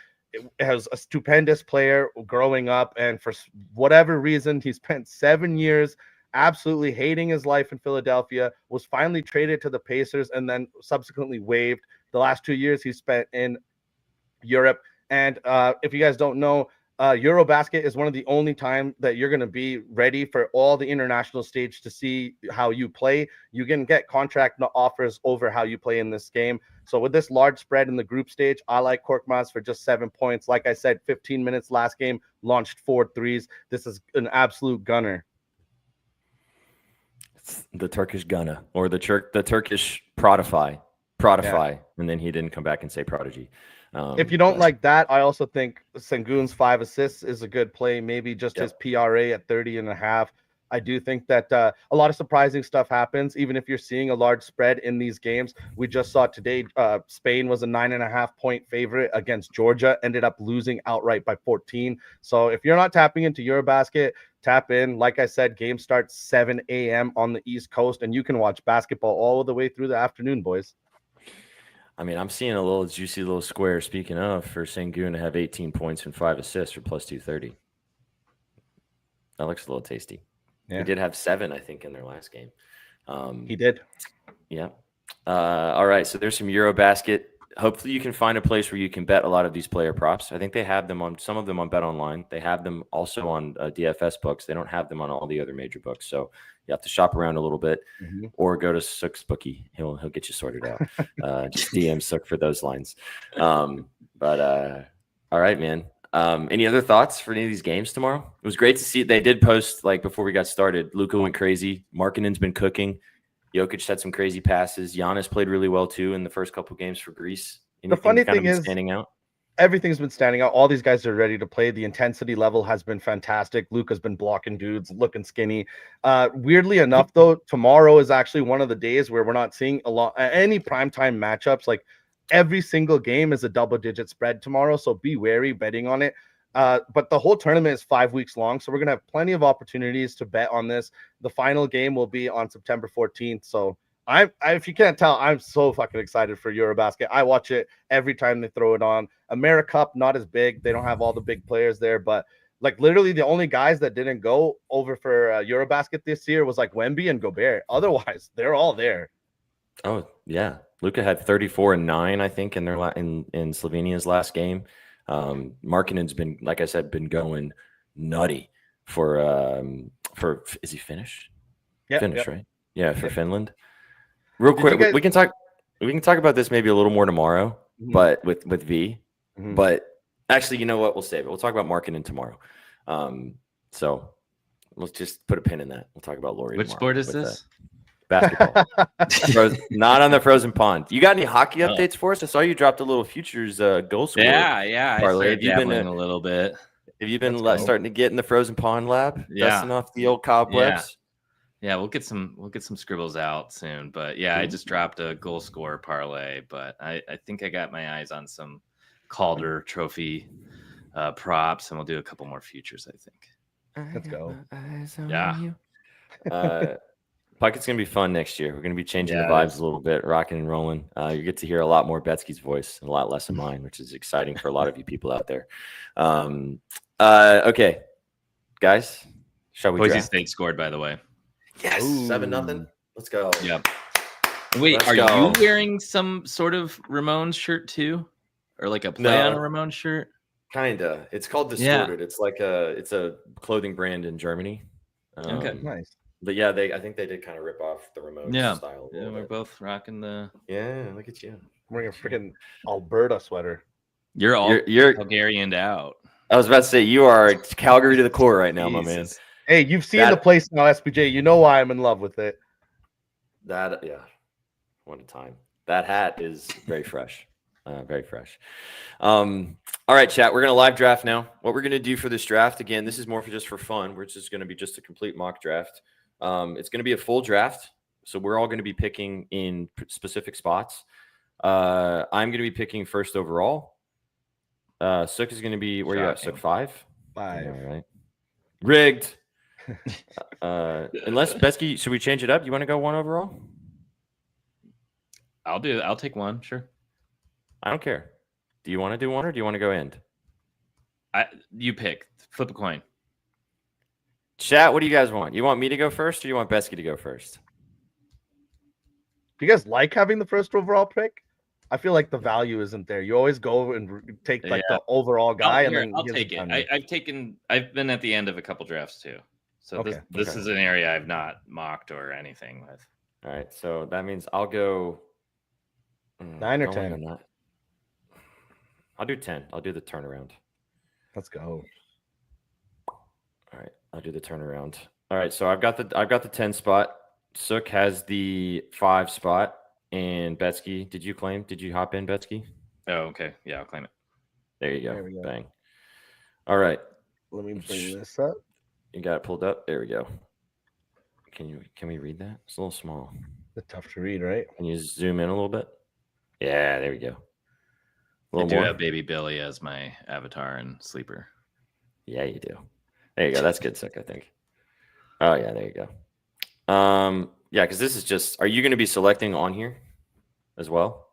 has a stupendous player growing up, and for whatever reason, he spent 7 years absolutely hating his life in Philadelphia, was finally traded to the Pacers, and then subsequently waived. The last 2 years he spent in Europe. And if you guys don't know, Eurobasket is one of the only time that you're going to be ready for all the international stage to see how you play. You can get contract offers over how you play in this game. So with this large spread in the group stage, I like Korkmaz for just 7 points. Like I said, 15 minutes last game, launched 4 threes. This is an absolute gunner. It's the Turkish gunner, or the Turkish Protify, and then he didn't come back and say prodigy. If you don't like that, I also think Sengun's 5 assists is a good play. Maybe just his PRA at 30.5. I do think that a lot of surprising stuff happens, even if you're seeing a large spread in these games. We just saw today Spain was a 9.5 point favorite against Georgia, ended up losing outright by 14. So if you're not tapping into Eurobasket, tap in. Like I said, game starts 7 a.m. on the East Coast, and you can watch basketball all the way through the afternoon, boys. I mean, I'm seeing a little juicy little square, speaking of, for Sengun to have 18 points and 5 assists for plus 230. That looks a little tasty. Yeah. He did have 7, I think, in their last game. He did. Yeah. All right, so there's some Eurobasket. hopefully you can find a place where you can bet a lot of these player props. I think they have them on some of them on Bet Online. They have them also on DFS books. They don't have them on all the other major books. So you have to shop around a little bit, or go to Sook's bookie. He'll get you sorted out. Just DM Sook for those lines. But all right, man. Any other thoughts for any of these games tomorrow? It was great to see. They did post like before we got started. Luka went crazy. Markkanen's been cooking. Jokic had some crazy passes. Giannis played really well too in the first couple games for Greece. The funny thing is, standing out. Everything's been standing out. All these guys are ready to play. The intensity level has been fantastic. Luka's been blocking dudes, looking skinny. Weirdly enough, though, tomorrow is actually one of the days where we're not seeing any primetime matchups. Like every single game is a double-digit spread tomorrow, so be wary betting on it. But the whole tournament is 5 weeks long, so we're gonna have plenty of opportunities to bet on this. The final game will be on September 14th. So if you can't tell, I'm so fucking excited for Eurobasket. I watch it every time they throw it on. AmeriCup, not as big. They don't have all the big players there, but like literally the only guys that didn't go over for Eurobasket this year was like Wemby and Gobert. Otherwise, they're all there. Oh yeah, Luka had 34 and 9, I think, in their in Slovenia's last game. Markkanen's been, like I said, been going nutty for is he Finnish? Yeah, Finnish, right? Yeah, for Finland. Real quick, we can talk about this maybe a little more tomorrow, but with V. But actually, you know what? We'll save it. We'll talk about Markkanen tomorrow. So let's just put a pin in that. We'll talk about Laurie. Which sport is this? Basketball. Not on the frozen pond. You got any hockey updates for us? I saw you dropped a little futures goal score. Yeah. Parlay. Have you been a little bit? Have you been starting to get in the frozen pond lab? Dusting off the old cobwebs. Yeah, we'll get some scribbles out soon. But yeah, I just dropped a goal score parlay. But I think I got my eyes on some Calder Trophy props, and we'll do a couple more futures, I think. Let's go. Yeah. Pocket's going to be fun next year. We're going to be changing the vibes a little bit, rocking and rolling. You get to hear a lot more Betsky's voice and a lot less of mine, which is exciting for a lot of you people out there. Okay, guys, shall we Boise draft? State scored, by the way. Yes, 7-0. Let's go. Yep. Wait, are you wearing some sort of Ramones shirt too? Or like a play on a Ramones shirt? Kinda. It's called Distorted. It's like it's a clothing brand in Germany. Okay, nice. But yeah, I think they did kind of rip off the Ramones style. Yeah, we're both rocking the. Yeah, look at you. I'm wearing a freaking Alberta sweater. You're Bulgarian out. I was about to say you are Calgary to the core right now, my man. Hey, you've seen the place now, SPJ. You know why I'm in love with it. What a time. That hat is very fresh. Very fresh. All right, chat. We're going to live draft now. What we're going to do for this draft, again, this is more just for fun. We're just going to be just a complete mock draft. It's going to be a full draft. So we're all going to be picking in specific spots. I'm going to be picking first overall. Sook is going to be, where you at, Sook? 5? 5. All right. Rigged. Unless Betsky, should we change it up? You want to go 1 overall? I'll take 1, sure. I don't care. Do you want to do 1 or do you want to go end? You pick. Flip a coin. Chat, what do you guys want? You want me to go first or you want Betsky to go first? Do you guys like having the first overall pick? I feel like the value isn't there. You always go and take the overall guy. I'll take it. I've been at the end of a couple drafts too. So this is an area I've not mocked or anything with. All right. So that means I'll go 9 or 10. I'll do 10. I'll do the turnaround. Let's go. All right. I'll do the turnaround. All right. So I've got the 10 spot. Sook has the 5 spot. And Betsky, did you hop in, Betsky? Oh, okay. Yeah, I'll claim it. There you go. Bang. All right. Let me bring this up. You got it pulled up? There we go. Can we read that? It's a little small. It's tough to read, right? Can you zoom in a little bit? Yeah, there we go. I do have Baby Billy as my avatar and sleeper. Yeah, you do. There you go. That's good, Sook, I think. Oh, yeah, there you go. Yeah, because this is just, are you going to be selecting on here as well?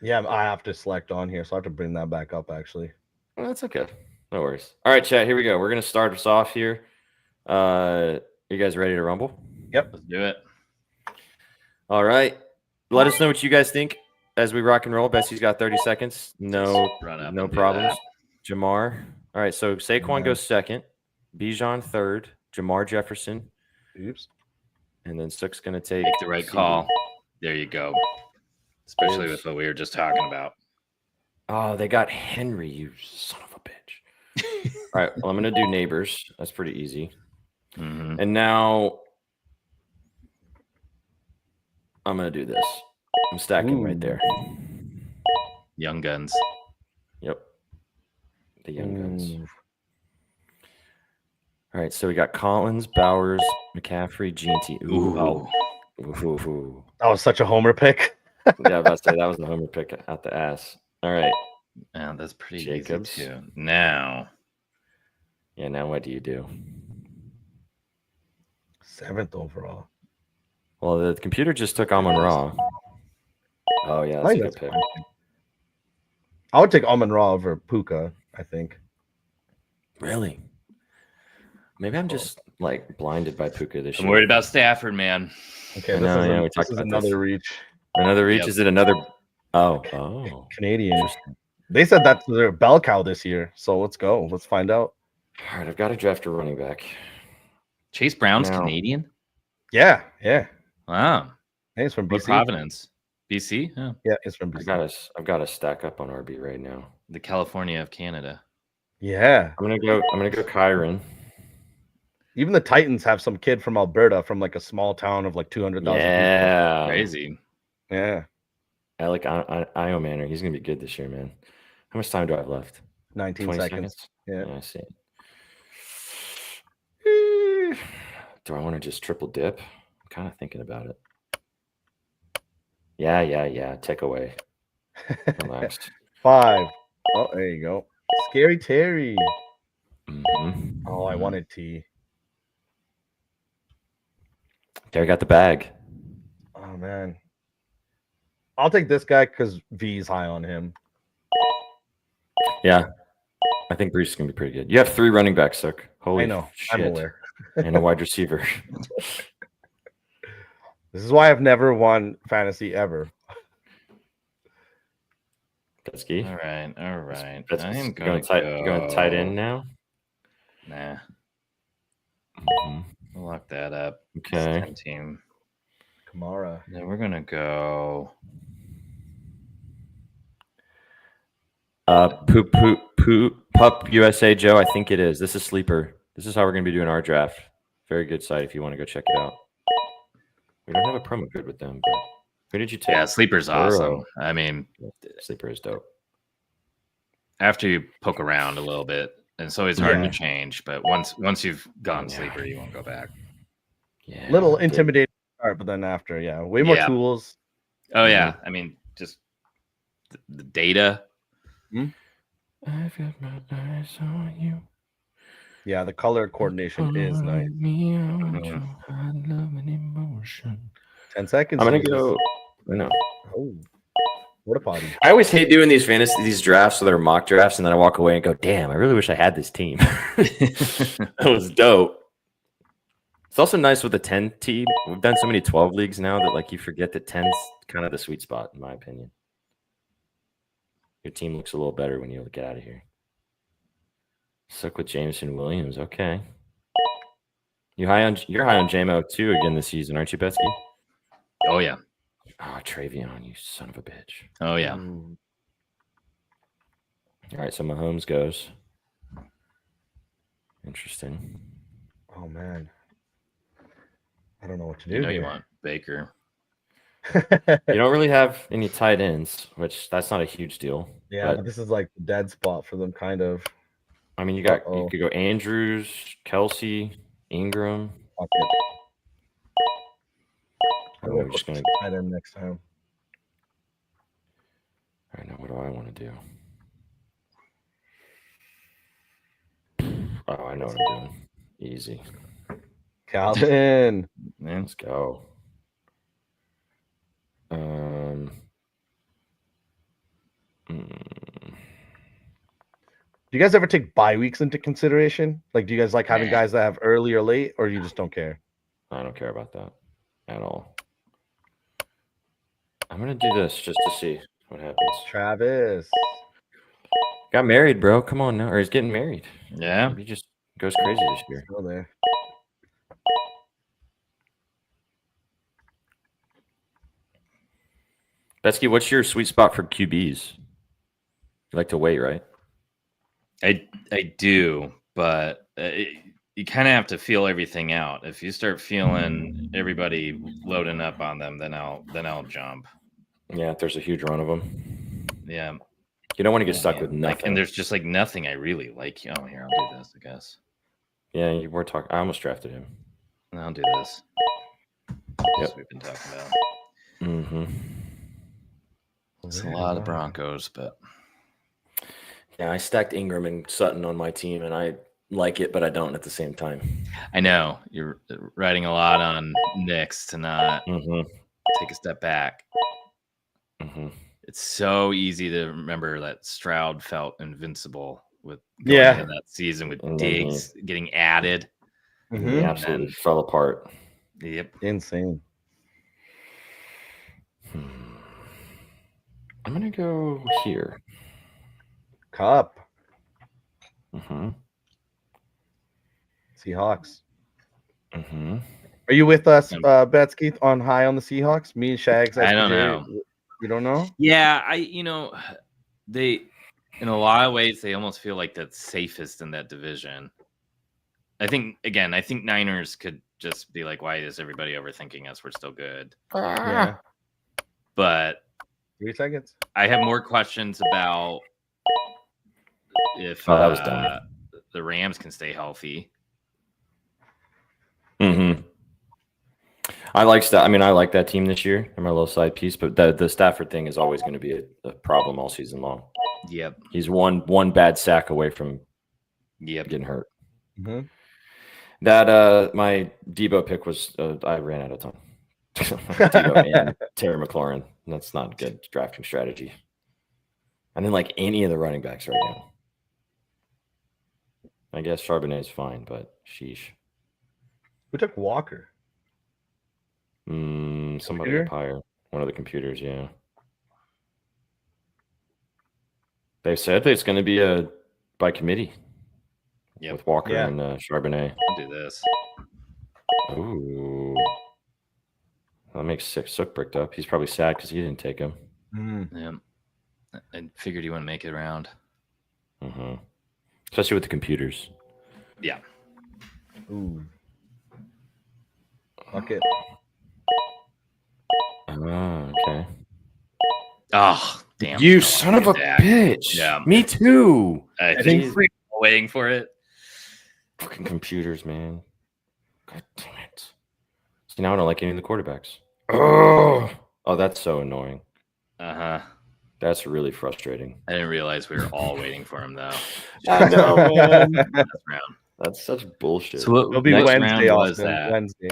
Yeah, I have to select on here, so I have to bring that back up, actually. Well, that's okay. No worries. All right, chat, here we go. We're going to start us off here. You guys ready to rumble? Yep. Let's do it. All right. Let us know what you guys think. as we rock and roll, Bessie's got 30 seconds. No problems. Jamar. All right, so Saquon goes second. Bijan third. Jamar Jefferson. Oops. And then Sook's going to take the right call. There you go. Especially with what we were just talking about. Oh, they got Henry, you son of a bitch. All right, well, I'm going to do neighbors. That's pretty easy. Mm-hmm. And now I'm going to do this. I'm stacking right there. Young guns. Yep. The young guns. All right, so we got Collins, Bowers, McCaffrey, G&T. Ooh. That was such a homer pick. Yeah, I was about to say that was the homer pick out the ass. All right. Yeah, that's pretty Jacobs. easy too. Now. Yeah, now what do you do? 7th overall. Well, the computer just took Amon-Ra. Oh, yeah, that's a good pick. I would take Amon-Ra over Puka, I think. Really? Maybe I'm just like blinded by Puka this year. I'm worried about Stafford, man. Okay, this is another reach. Another reach? Yep. Is it another? Oh. Canadian. They said that's their bell cow this year. So let's go. Let's find out. All right, I've got to draft a running back. Chase Brown's Canadian? Yeah. Wow. I think it's from BC. Providence. BC? Oh. Yeah, it's from BC. I've got to stack up on RB right now. The California of Canada. Yeah. I'm gonna go Kyron. Even the Titans have some kid from Alberta, from like a small town of like 200,000 people. Crazy. Yeah. Alec Io Manor. He's gonna be good this year, man. How much time do I have left? 19 seconds. Yeah, I see. Do I want to just triple dip? I'm kind of thinking about it. Yeah. Take away. Relaxed. 5. Oh, there you go. Scary Terry. Mm-hmm. Oh, I wanted T. Terry got the bag. Oh, man. I'll take this guy because V's high on him. Yeah. I think Brees is going to be pretty good. You have 3 running backs, Sook. Holy I know. Shit. I'm aware. And a wide receiver. This is why I've never won fantasy ever. Betsky. All right. I am going tight end now. Nah. Mm-hmm. We'll lock that up. Okay. Team. Kamara. Then we're gonna go. Pup USA Joe. I think it is. This is Sleeper. This is how we're gonna be doing our draft. Very good site if you want to go check it out. We don't have a promo code with them, but who did you take? Yeah, Sleeper's awesome. I mean, Sleeper is dope. After you poke around a little bit, and it's always hard to change, but once you've gone Sleeper, you won't go back. Yeah, little intimidating start, but then after, way more tools. Oh yeah, I mean, just the data. I've got my eyes on you. Yeah, the color coordination is nice. 10 seconds. I'm gonna go. I know. Oh, what a potty! I always hate doing these drafts, so they're mock drafts, and then I walk away and go, "Damn, I really wish I had this team." That was dope. It's also nice with the 10 team. We've done so many 12 leagues now that like you forget that 10's kind of the sweet spot, in my opinion. Your team looks a little better when you get out of here. Suck with Jameson Williams. Okay. You're high on JMO too again this season, aren't you, Betsky? Oh yeah. Oh, Travion, you son of a bitch. Oh yeah. All right, so Mahomes goes. Interesting. Oh man. I don't know what to do. You know you want Baker. You don't really have any tight ends, which that's not a huge deal. Yeah, but this is like the dead spot for them, kind of. I mean, you could go Andrews, Kelsey, Ingram. Okay. We're just gonna tight end next time. All right, now what do I want to do? Oh, I know what I'm doing. Easy. Calvin. Let's go. Do you guys ever take bye weeks into consideration? Like, do you guys like having guys that have early or late, or you just don't care? I don't care about that at all. I'm gonna do this just to see what happens. Travis got married, bro. Come on now, or he's getting married. Yeah, he just goes crazy this year. Still there. Betsky, what's your sweet spot for QBs? You like to wait, right? I do, but you kind of have to feel everything out. If you start feeling everybody loading up on them, then I'll jump. Yeah, if there's a huge run of them. Yeah, you don't want to get stuck with nothing. And there's just like nothing I really like. Oh, here, I'll do this, I guess. Yeah, you were talking. I almost drafted him. I'll do this. Yep. We've been talking about. Mm-hmm. It's a lot of Broncos, but yeah, I stacked Ingram and Sutton on my team, and I like it, but I don't at the same time. I know you're riding a lot on Knicks to not take a step back. Mm-hmm. It's so easy to remember that Stroud felt invincible with into that season with Diggs getting added. He absolutely fell apart. Yep, insane. I'm gonna go here. Cup. Seahawks. Are you with us, Betsky, on high on the Seahawks? Me and Shags. I don't know. You don't know? Yeah, they in a lot of ways they almost feel like the safest in that division. I think Niners could just be like, why is everybody overthinking us? We're still good. Yeah. But 3 seconds. I have more questions about if that was dumb. The Rams can stay healthy. I like that team this year. I'm a little side piece, but the Stafford thing is always going to be a problem all season long. Yep. He's one bad sack away from getting hurt. That my Debo pick was I ran out of time. Debo and Terry McLaurin. That's not a good drafting strategy. I didn't like any of the running backs right now. I guess Charbonnet is fine, but sheesh. Who took Walker? Somebody up higher. One of the computers, yeah. They said that it's going to be by committee. With Walker and Charbonnet. I'll do this. Ooh. That makes Sook bricked up. He's probably sad because he didn't take him. Yeah. I figured he wouldn't make it around. Especially with the computers. Yeah. Ooh. Fuck it. Okay. Oh, damn. You son of a bitch. Yeah. Me too. I think we're waiting for it. Fucking computers, man. God damn it. See, now I don't like any of the quarterbacks. Oh, that's so annoying. That's really frustrating. I didn't realize we were all waiting for him, though. I know, man. That's such bullshit. So it'll be Wednesday. Wednesday.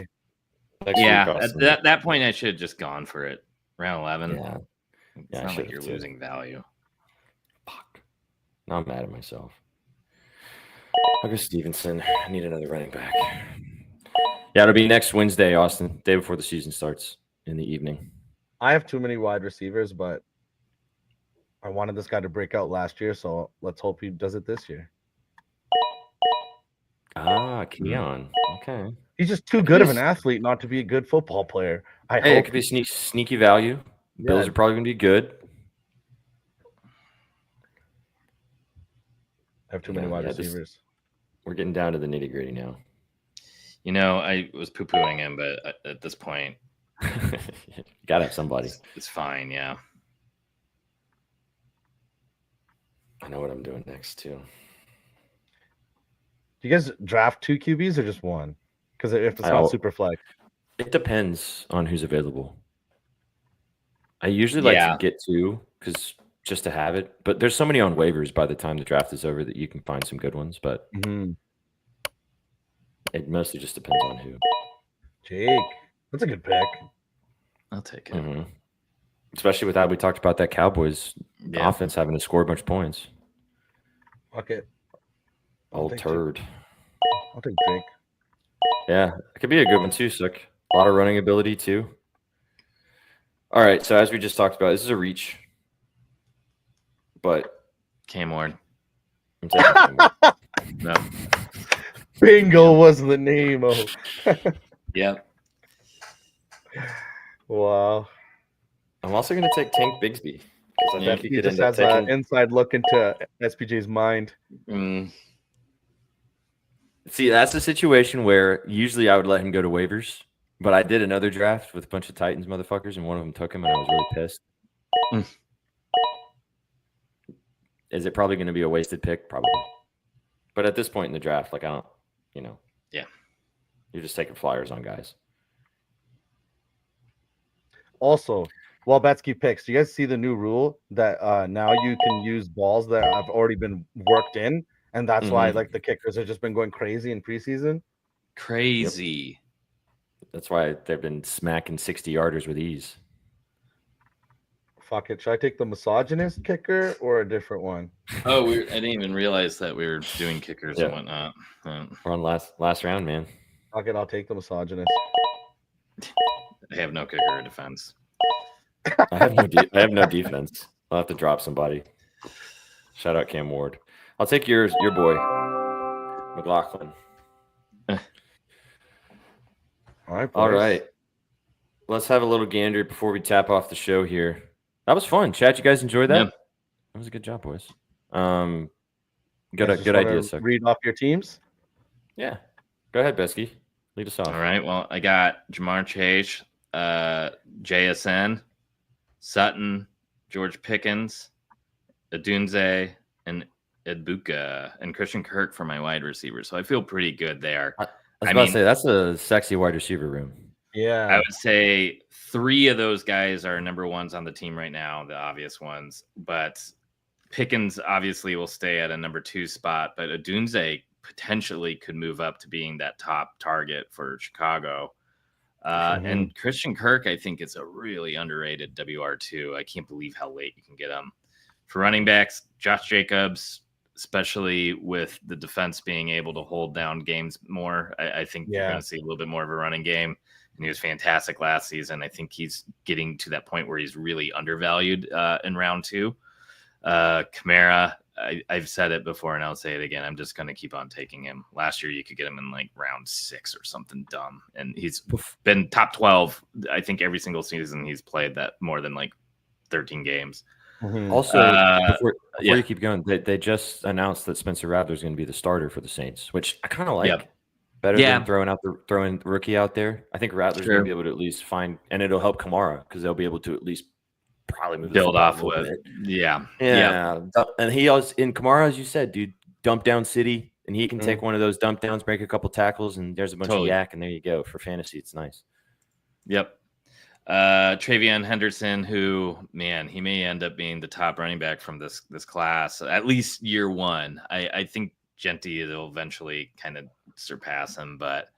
At that point, I should have just gone for it. Round 11. Yeah. It's not like you're losing value. Fuck. Now I'm mad at myself. I'll go Stevenson. I need another running back. Yeah, it'll be next Wednesday, Austin. Day before the season starts in the evening. I have too many wide receivers, but I wanted this guy to break out last year, so let's hope he does it this year. Keon. Okay. He's just too good of an athlete not to be a good football player. It could be sneaky value. Bills are probably going to be good. I have too many wide receivers. We're getting down to the nitty-gritty now. I was poo-pooing him, but at this point... you got to have somebody. It's fine, yeah. I know what I'm doing next, too. Do you guys draft 2 QBs or just 1? Because if it's not super flex. It depends on who's available. I usually like to get 2 because just to have it. But there's so many on waivers by the time the draft is over that you can find some good ones. But it mostly just depends on who. Jake. That's a good pick. I'll take it. Especially with how we talked about that Cowboys offense having to score a bunch of points. Fuck it. Old turd. I'll take Jake. Yeah, it could be a good one too, Sook. A lot of running ability too. All right. So as we just talked about, this is a reach, but Cam Ward. I'm taking Cam Ward. No. Bingo was the name. Oh. Yep. Wow. I'm also going to take Tank Bigsby because I think he just has an inside look into SPJ's mind. See, that's a situation where usually I would let him go to waivers, but I did another draft with a bunch of Titans motherfuckers, and one of them took him, and I was really pissed. Is it probably going to be a wasted pick? Probably. But at this point in the draft, like, I don't, Yeah. You're just taking flyers on guys. Also, while Betsky picks, do you guys see the new rule that now you can use balls that have already been worked in? And that's why like the kickers have just been going crazy in preseason. Crazy. Yep. That's why they've been smacking 60-yarders with ease. Fuck it. Should I take the misogynist kicker or a different one? Oh, I didn't even realize that we were doing kickers and whatnot. We're on last round, man. Fuck it. I'll take the misogynist. I have no kicker or defense. I have no defense. I'll have to drop somebody. Shout out Cam Ward. I'll take your boy, McLaughlin. All right. Let's have a little gander before we tap off the show here. That was fun. Chat, you guys enjoyed that? Yeah. That was a good job, boys. Good idea, Suck. Read off your teams? Yeah. Go ahead, Besky. Lead us off. All right. Well, I got Jamar Chase, JSN, Sutton, George Pickens, Adunze, and Edbuka, and Christian Kirk for my wide receiver. So I feel pretty good there. I was about to say, that's a sexy wide receiver room. Yeah. I would say 3 of those guys are number ones on the team right now, the obvious ones. But Pickens obviously will stay at a number 2 spot, but Adunze potentially could move up to being that top target for Chicago. And Christian Kirk, I think, is a really underrated WR2. I can't believe how late you can get him. For running backs, Josh Jacobs, especially with the defense being able to hold down games more, I think you're going to see a little bit more of a running game. And he was fantastic last season. I think he's getting to that point where he's really undervalued in round 2. Kamara, I've said it before and I'll say it again. I'm just going to keep on taking him. Last year, you could get him in like round 6 or something dumb. And he's been top 12, I think, every single season he's played that more than like 13 games. Also, before you keep going, they just announced that Spencer Rattler is going to be the starter for the Saints, which I kind of like. Better than throwing rookie out there. I think Rattler's going to be able to at least find, and it'll help Kamara because they'll be able to at least probably build off with it. Yeah. And he was in Kamara, as you said, dude, dump down city, and he can take one of those dump downs, break a couple tackles, and there's a bunch of yak, and there you go. For fantasy, it's nice. Yep. Travion Henderson, who, man, he may end up being the top running back from this class, at least year 1. I think Genty will eventually kind of surpass him, but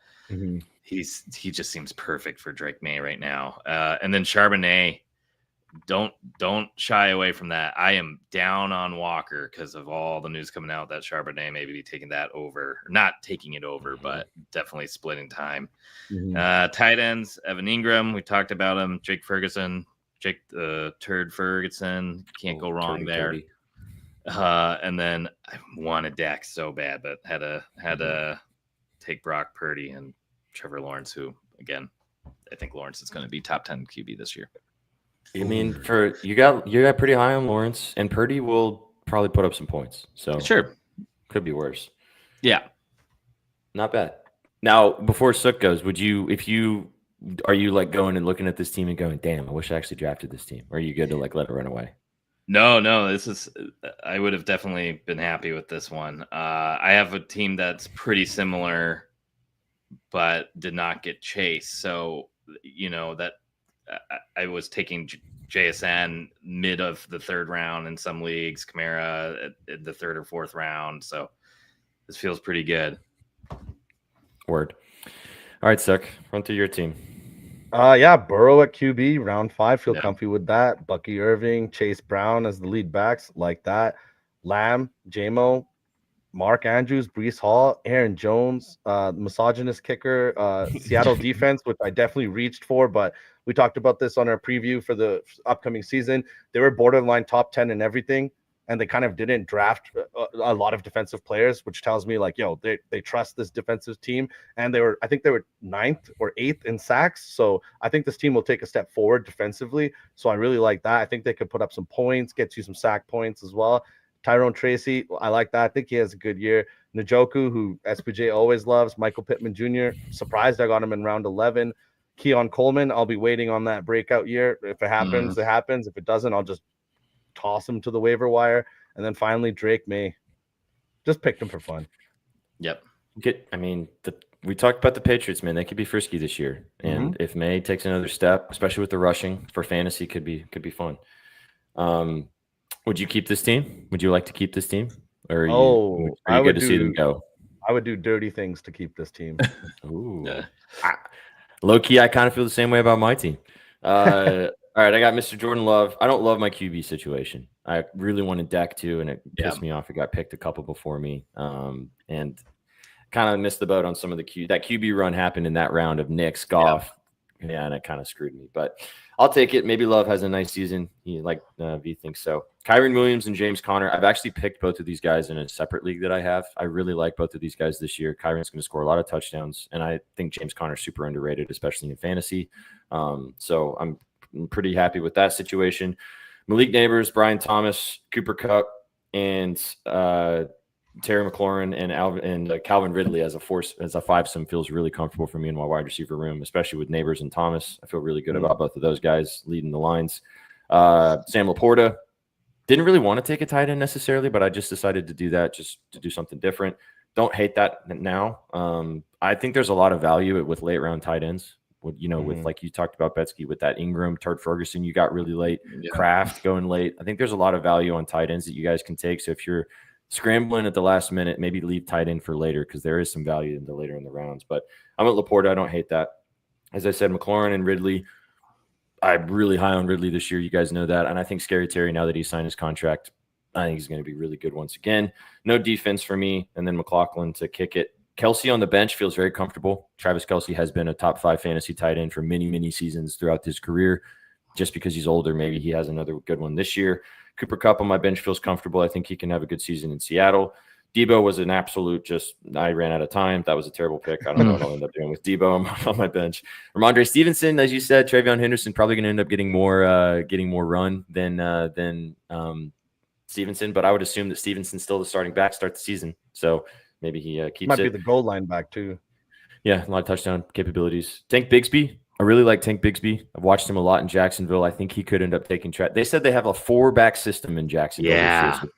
he just seems perfect for Drake May right now. And then Charbonnet, don't shy away from that. I am down on Walker because of all the news coming out that Charbonnet maybe be taking that over, not taking it over, but definitely splitting time. Tight ends, Evan Ingram, we talked about him. Jake Ferguson, Turd Ferguson, can't go wrong there. And then I wanted Dak so bad, but had to take Brock Purdy and Trevor Lawrence, who, again, I think Lawrence is going to be top 10 QB this year. You mean you got pretty high on Lawrence, and Purdy will probably put up some points. So sure, could be worse. Yeah, not bad. Now, before Sook goes, are you like going and looking at this team and going, "Damn, I wish I actually drafted this team"? Or are you good to like let it run away? No, I would have definitely been happy with this one. I have a team that's pretty similar, but did not get Chase. So, that I was taking JSN mid of the 3rd round in some leagues, Kamara at the 3rd or 4th round. So this feels pretty good. Word. All right, Suck, run through your team. Burrow at QB, round 5. Feel comfy with that. Bucky Irving, Chase Brown as the lead backs, like that. Lamb, JMO, Mark Andrews, Breece Hall, Aaron Jones, misogynist kicker, Seattle defense, which I definitely reached for, but we talked about this on our preview for the upcoming season. They were borderline top 10 in everything, and they kind of didn't draft a lot of defensive players, which tells me like, they trust this defensive team. And I think they were 9th or 8th in sacks. So I think this team will take a step forward defensively. So I really like that. I think they could put up some points, get you some sack points as well. Tyrone Tracy, I like that. I think he has a good year. Njoku, who SPJ always loves. Michael Pittman Jr., surprised I got him in round 11. Keon Coleman, I'll be waiting on that breakout year. If it happens, it happens. If it doesn't, I'll just toss him to the waiver wire. And then finally, Drake May. Just picked him for fun. Yep. We talked about the Patriots, man. They could be frisky this year. And if May takes another step, especially with the rushing for fantasy, could be fun. Would you keep this team? Would you like to keep this team? Or are you good to see them go? I would do dirty things to keep this team. Ooh. Low key, I kind of feel the same way about my team. All right, I got Mr. Jordan Love. I don't love my QB situation. I really wanted Dak too, and it pissed me off. It got picked a couple before me, and kind of missed the boat on some of the that QB run happened in that round of Nick's Goff. Yeah, and it kind of screwed me. But I'll take it. Maybe Love has a nice season. V thinks so. Kyren Williams and James Conner. I've actually picked both of these guys in a separate league that I have. I really like both of these guys this year. Kyren's going to score a lot of touchdowns, and I think James Conner's super underrated, especially in fantasy. So I'm pretty happy with that situation. Malik Neighbors, Brian Thomas, Cooper Kupp, and Terry McLaurin and Calvin Ridley as a 5-some feels really comfortable for me in my wide receiver room, especially with Neighbors and Thomas. I feel really good about both of those guys leading the lines. Sam Laporta, didn't really want to take a tight end necessarily, but I just decided to do that just to do something different. Don't hate that now. I think there's a lot of value with late round tight ends. With like you talked about Betsky with that Ingram, Tard Ferguson, you got really late. Kraft going late. I think there's a lot of value on tight ends that you guys can take. So if you're scrambling at the last minute, maybe leave tight end for later because there is some value later in the rounds. But I'm at Laporta. I don't hate that. As I said, McLaurin and Ridley. I'm really high on Ridley this year. You guys know that. And I think Scary Terry, now that he signed his contract, I think he's going to be really good once again. No defense for me. And then McLaughlin to kick it. Kelsey on the bench feels very comfortable. Travis Kelsey has been a top 5 fantasy tight end for many, many seasons throughout his career. Just because he's older, maybe he has another good one this year. Cooper Kupp on my bench feels comfortable. I think he can have a good season in Seattle. Debo was an absolute I ran out of time. That was a terrible pick. I don't know what I'll end up doing with Debo on my bench. Ramondre Stevenson, as you said, Travion Henderson probably going to end up getting more run than Stevenson, but I would assume that Stevenson's still the starting back, start the season. So maybe he keeps Might be the goal line back too. Yeah, a lot of touchdown capabilities. Tank Bigsby. I really like Tank Bigsby. I've watched him a lot in Jacksonville. I think he could end up taking track. They said they have a 4-back system in Jacksonville. Yeah. So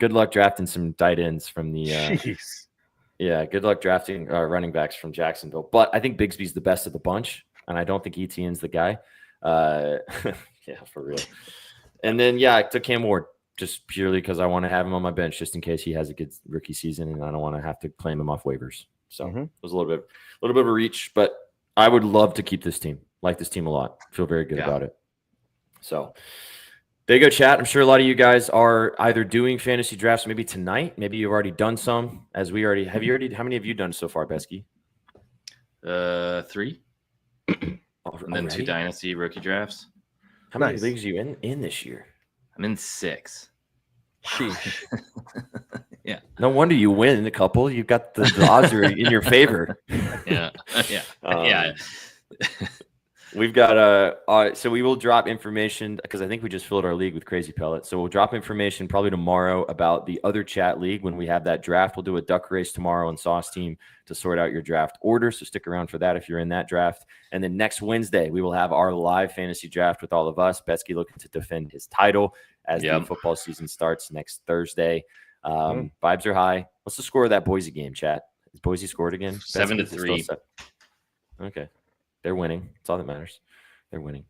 good luck drafting some tight ends from the good luck drafting running backs from Jacksonville. But I think Bigsby's the best of the bunch, and I don't think Etienne's the guy. Yeah, for real. And then, I took Cam Ward just purely because I want to have him on my bench just in case he has a good rookie season, and I don't want to have to claim him off waivers. So it was a little bit of a reach, but I would love to keep this team. Like this team a lot. Feel very good about it. So there you go, chat. I'm sure a lot of you guys are either doing fantasy drafts maybe tonight. Maybe you've already done some. How many have you done so far, Besky? 3. And then 2 dynasty rookie drafts. How many leagues are you in this year? I'm in 6. Sheesh. Yeah. No wonder you win a couple. You've got the odds are in your favor. Yeah. We've got so we will drop information because I think we just filled our league with crazy pellets. So we'll drop information probably tomorrow about the other chat league when we have that draft. We'll do a duck race tomorrow on Sauce Team to sort out your draft order. So stick around for that if you're in that draft. And then next Wednesday, we will have our live fantasy draft with all of us. Betsky looking to defend his title as the football season starts next Thursday. Vibes are high. What's the score of that Boise game, chat? Has Boise scored again? 7-3. Okay. They're winning. That's all that matters. They're winning.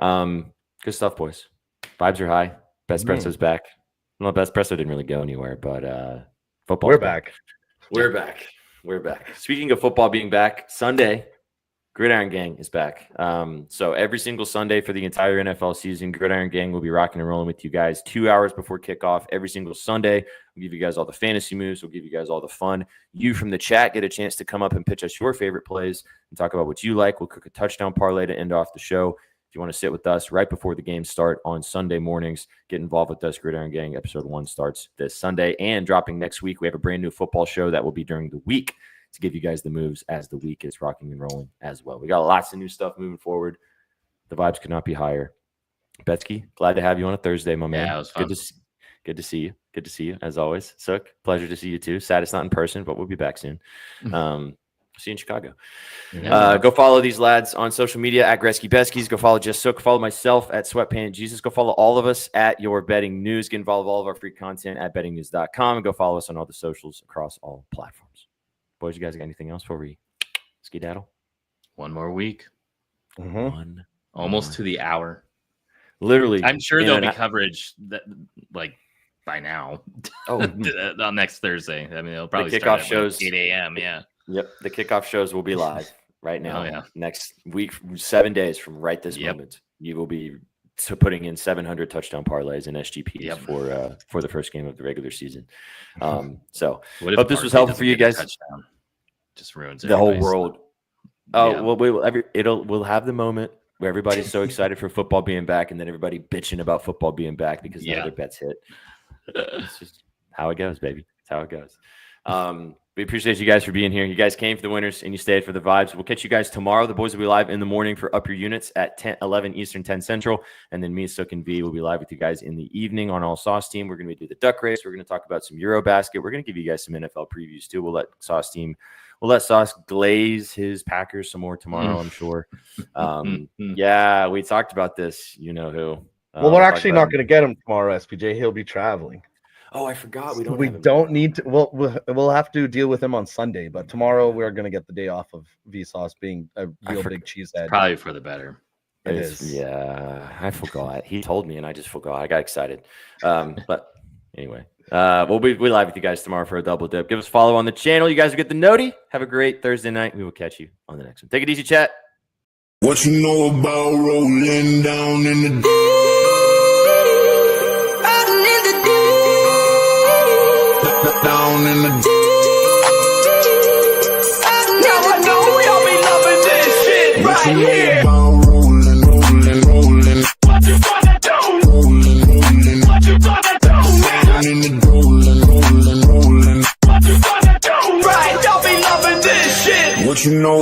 Good stuff, boys. Vibes are high. Betspresso's back. Well, Betspresso didn't really go anywhere, but football. We're back. We're back. Speaking of football being back, Sunday, Gridiron Gang is back. So every single Sunday for the entire NFL season, Gridiron Gang will be rocking and rolling with you guys 2 hours before kickoff every single Sunday. We'll give you guys all the fantasy moves. We'll give you guys all the fun. You from the chat get a chance to come up and pitch us your favorite plays and talk about what you like. We'll cook a touchdown parlay to end off the show. If you want to sit with us right before the games start on Sunday mornings, get involved with us. Gridiron Gang episode 1 starts this Sunday. And dropping next week, we have a brand new football show that will be during the week to give you guys the moves as the week is rocking and rolling as well. We got lots of new stuff moving forward. The vibes could not be higher. Betsky, glad to have you on a Thursday, my man. Yeah, it was fun. Good to see you. Good to see you, as always. Sook, pleasure to see you too. Sad it's not in person, but we'll be back soon. See you in Chicago. Go follow these lads on social media at Gretzky Beskies. Go follow Just Sook. Follow myself at Sweatpant Jesus. Go follow all of us at Your Betting News. Get involved with all of our free content at bettingnews.com. And go follow us on all the socials across all platforms. Boys, you guys got anything else before we skedaddle? One more week. One almost to the hour. Literally. I'm sure there'll be coverage that by now. Oh, on next Thursday. I mean, it'll probably the start kickoff at shows 8 a.m. Yeah. Yep. The kickoff shows will be live right now. Oh, yeah. Next week, 7 days from right this moment, you will be putting in 700 touchdown parlays and SGPs for the first game of the regular season. So hope this was helpful for you guys. Touchdown? Just ruins the whole world. Oh, well, we'll have the moment where everybody's so excited for football being back, and then everybody bitching about football being back because the other bets hit. It's just how it goes, baby. It's how it goes. We appreciate you guys for being here. You guys came for the winners and you stayed for the vibes. We'll catch you guys tomorrow. The boys will be live in the morning for Up Your Units at 11 Eastern, 10 Central. And then me, Sook, and V will be live with you guys in the evening on All Sauce Team. We're going to do the duck race. We're going to talk about some Eurobasket. We're going to give you guys some NFL previews too. We'll let Sauce glaze his Packers some more tomorrow, I'm sure. Yeah, we talked about this. You know who. Well, we're actually not going to get him tomorrow, SPJ. He'll be traveling. Oh, I forgot. We don't need to. We'll have to deal with him on Sunday, but tomorrow we're going to get the day off of Vsauce being a real big cheesehead. Probably for the better. It is. Yeah, I forgot. He told me, and I just forgot. I got excited. But anyway, we'll be live with you guys tomorrow for a double dip. Give us a follow on the channel. You guys will get the noti. Have a great Thursday night. We will catch you on the next one. Take it easy, chat. What you know about rolling down in the deep? Down in the deep. Now I know y'all be loving this shit right here. Rolling. What you gonna do? Rolling. What you gonna do? Down in the rolling. What you gonna do? Right, y'all be loving this shit. What you know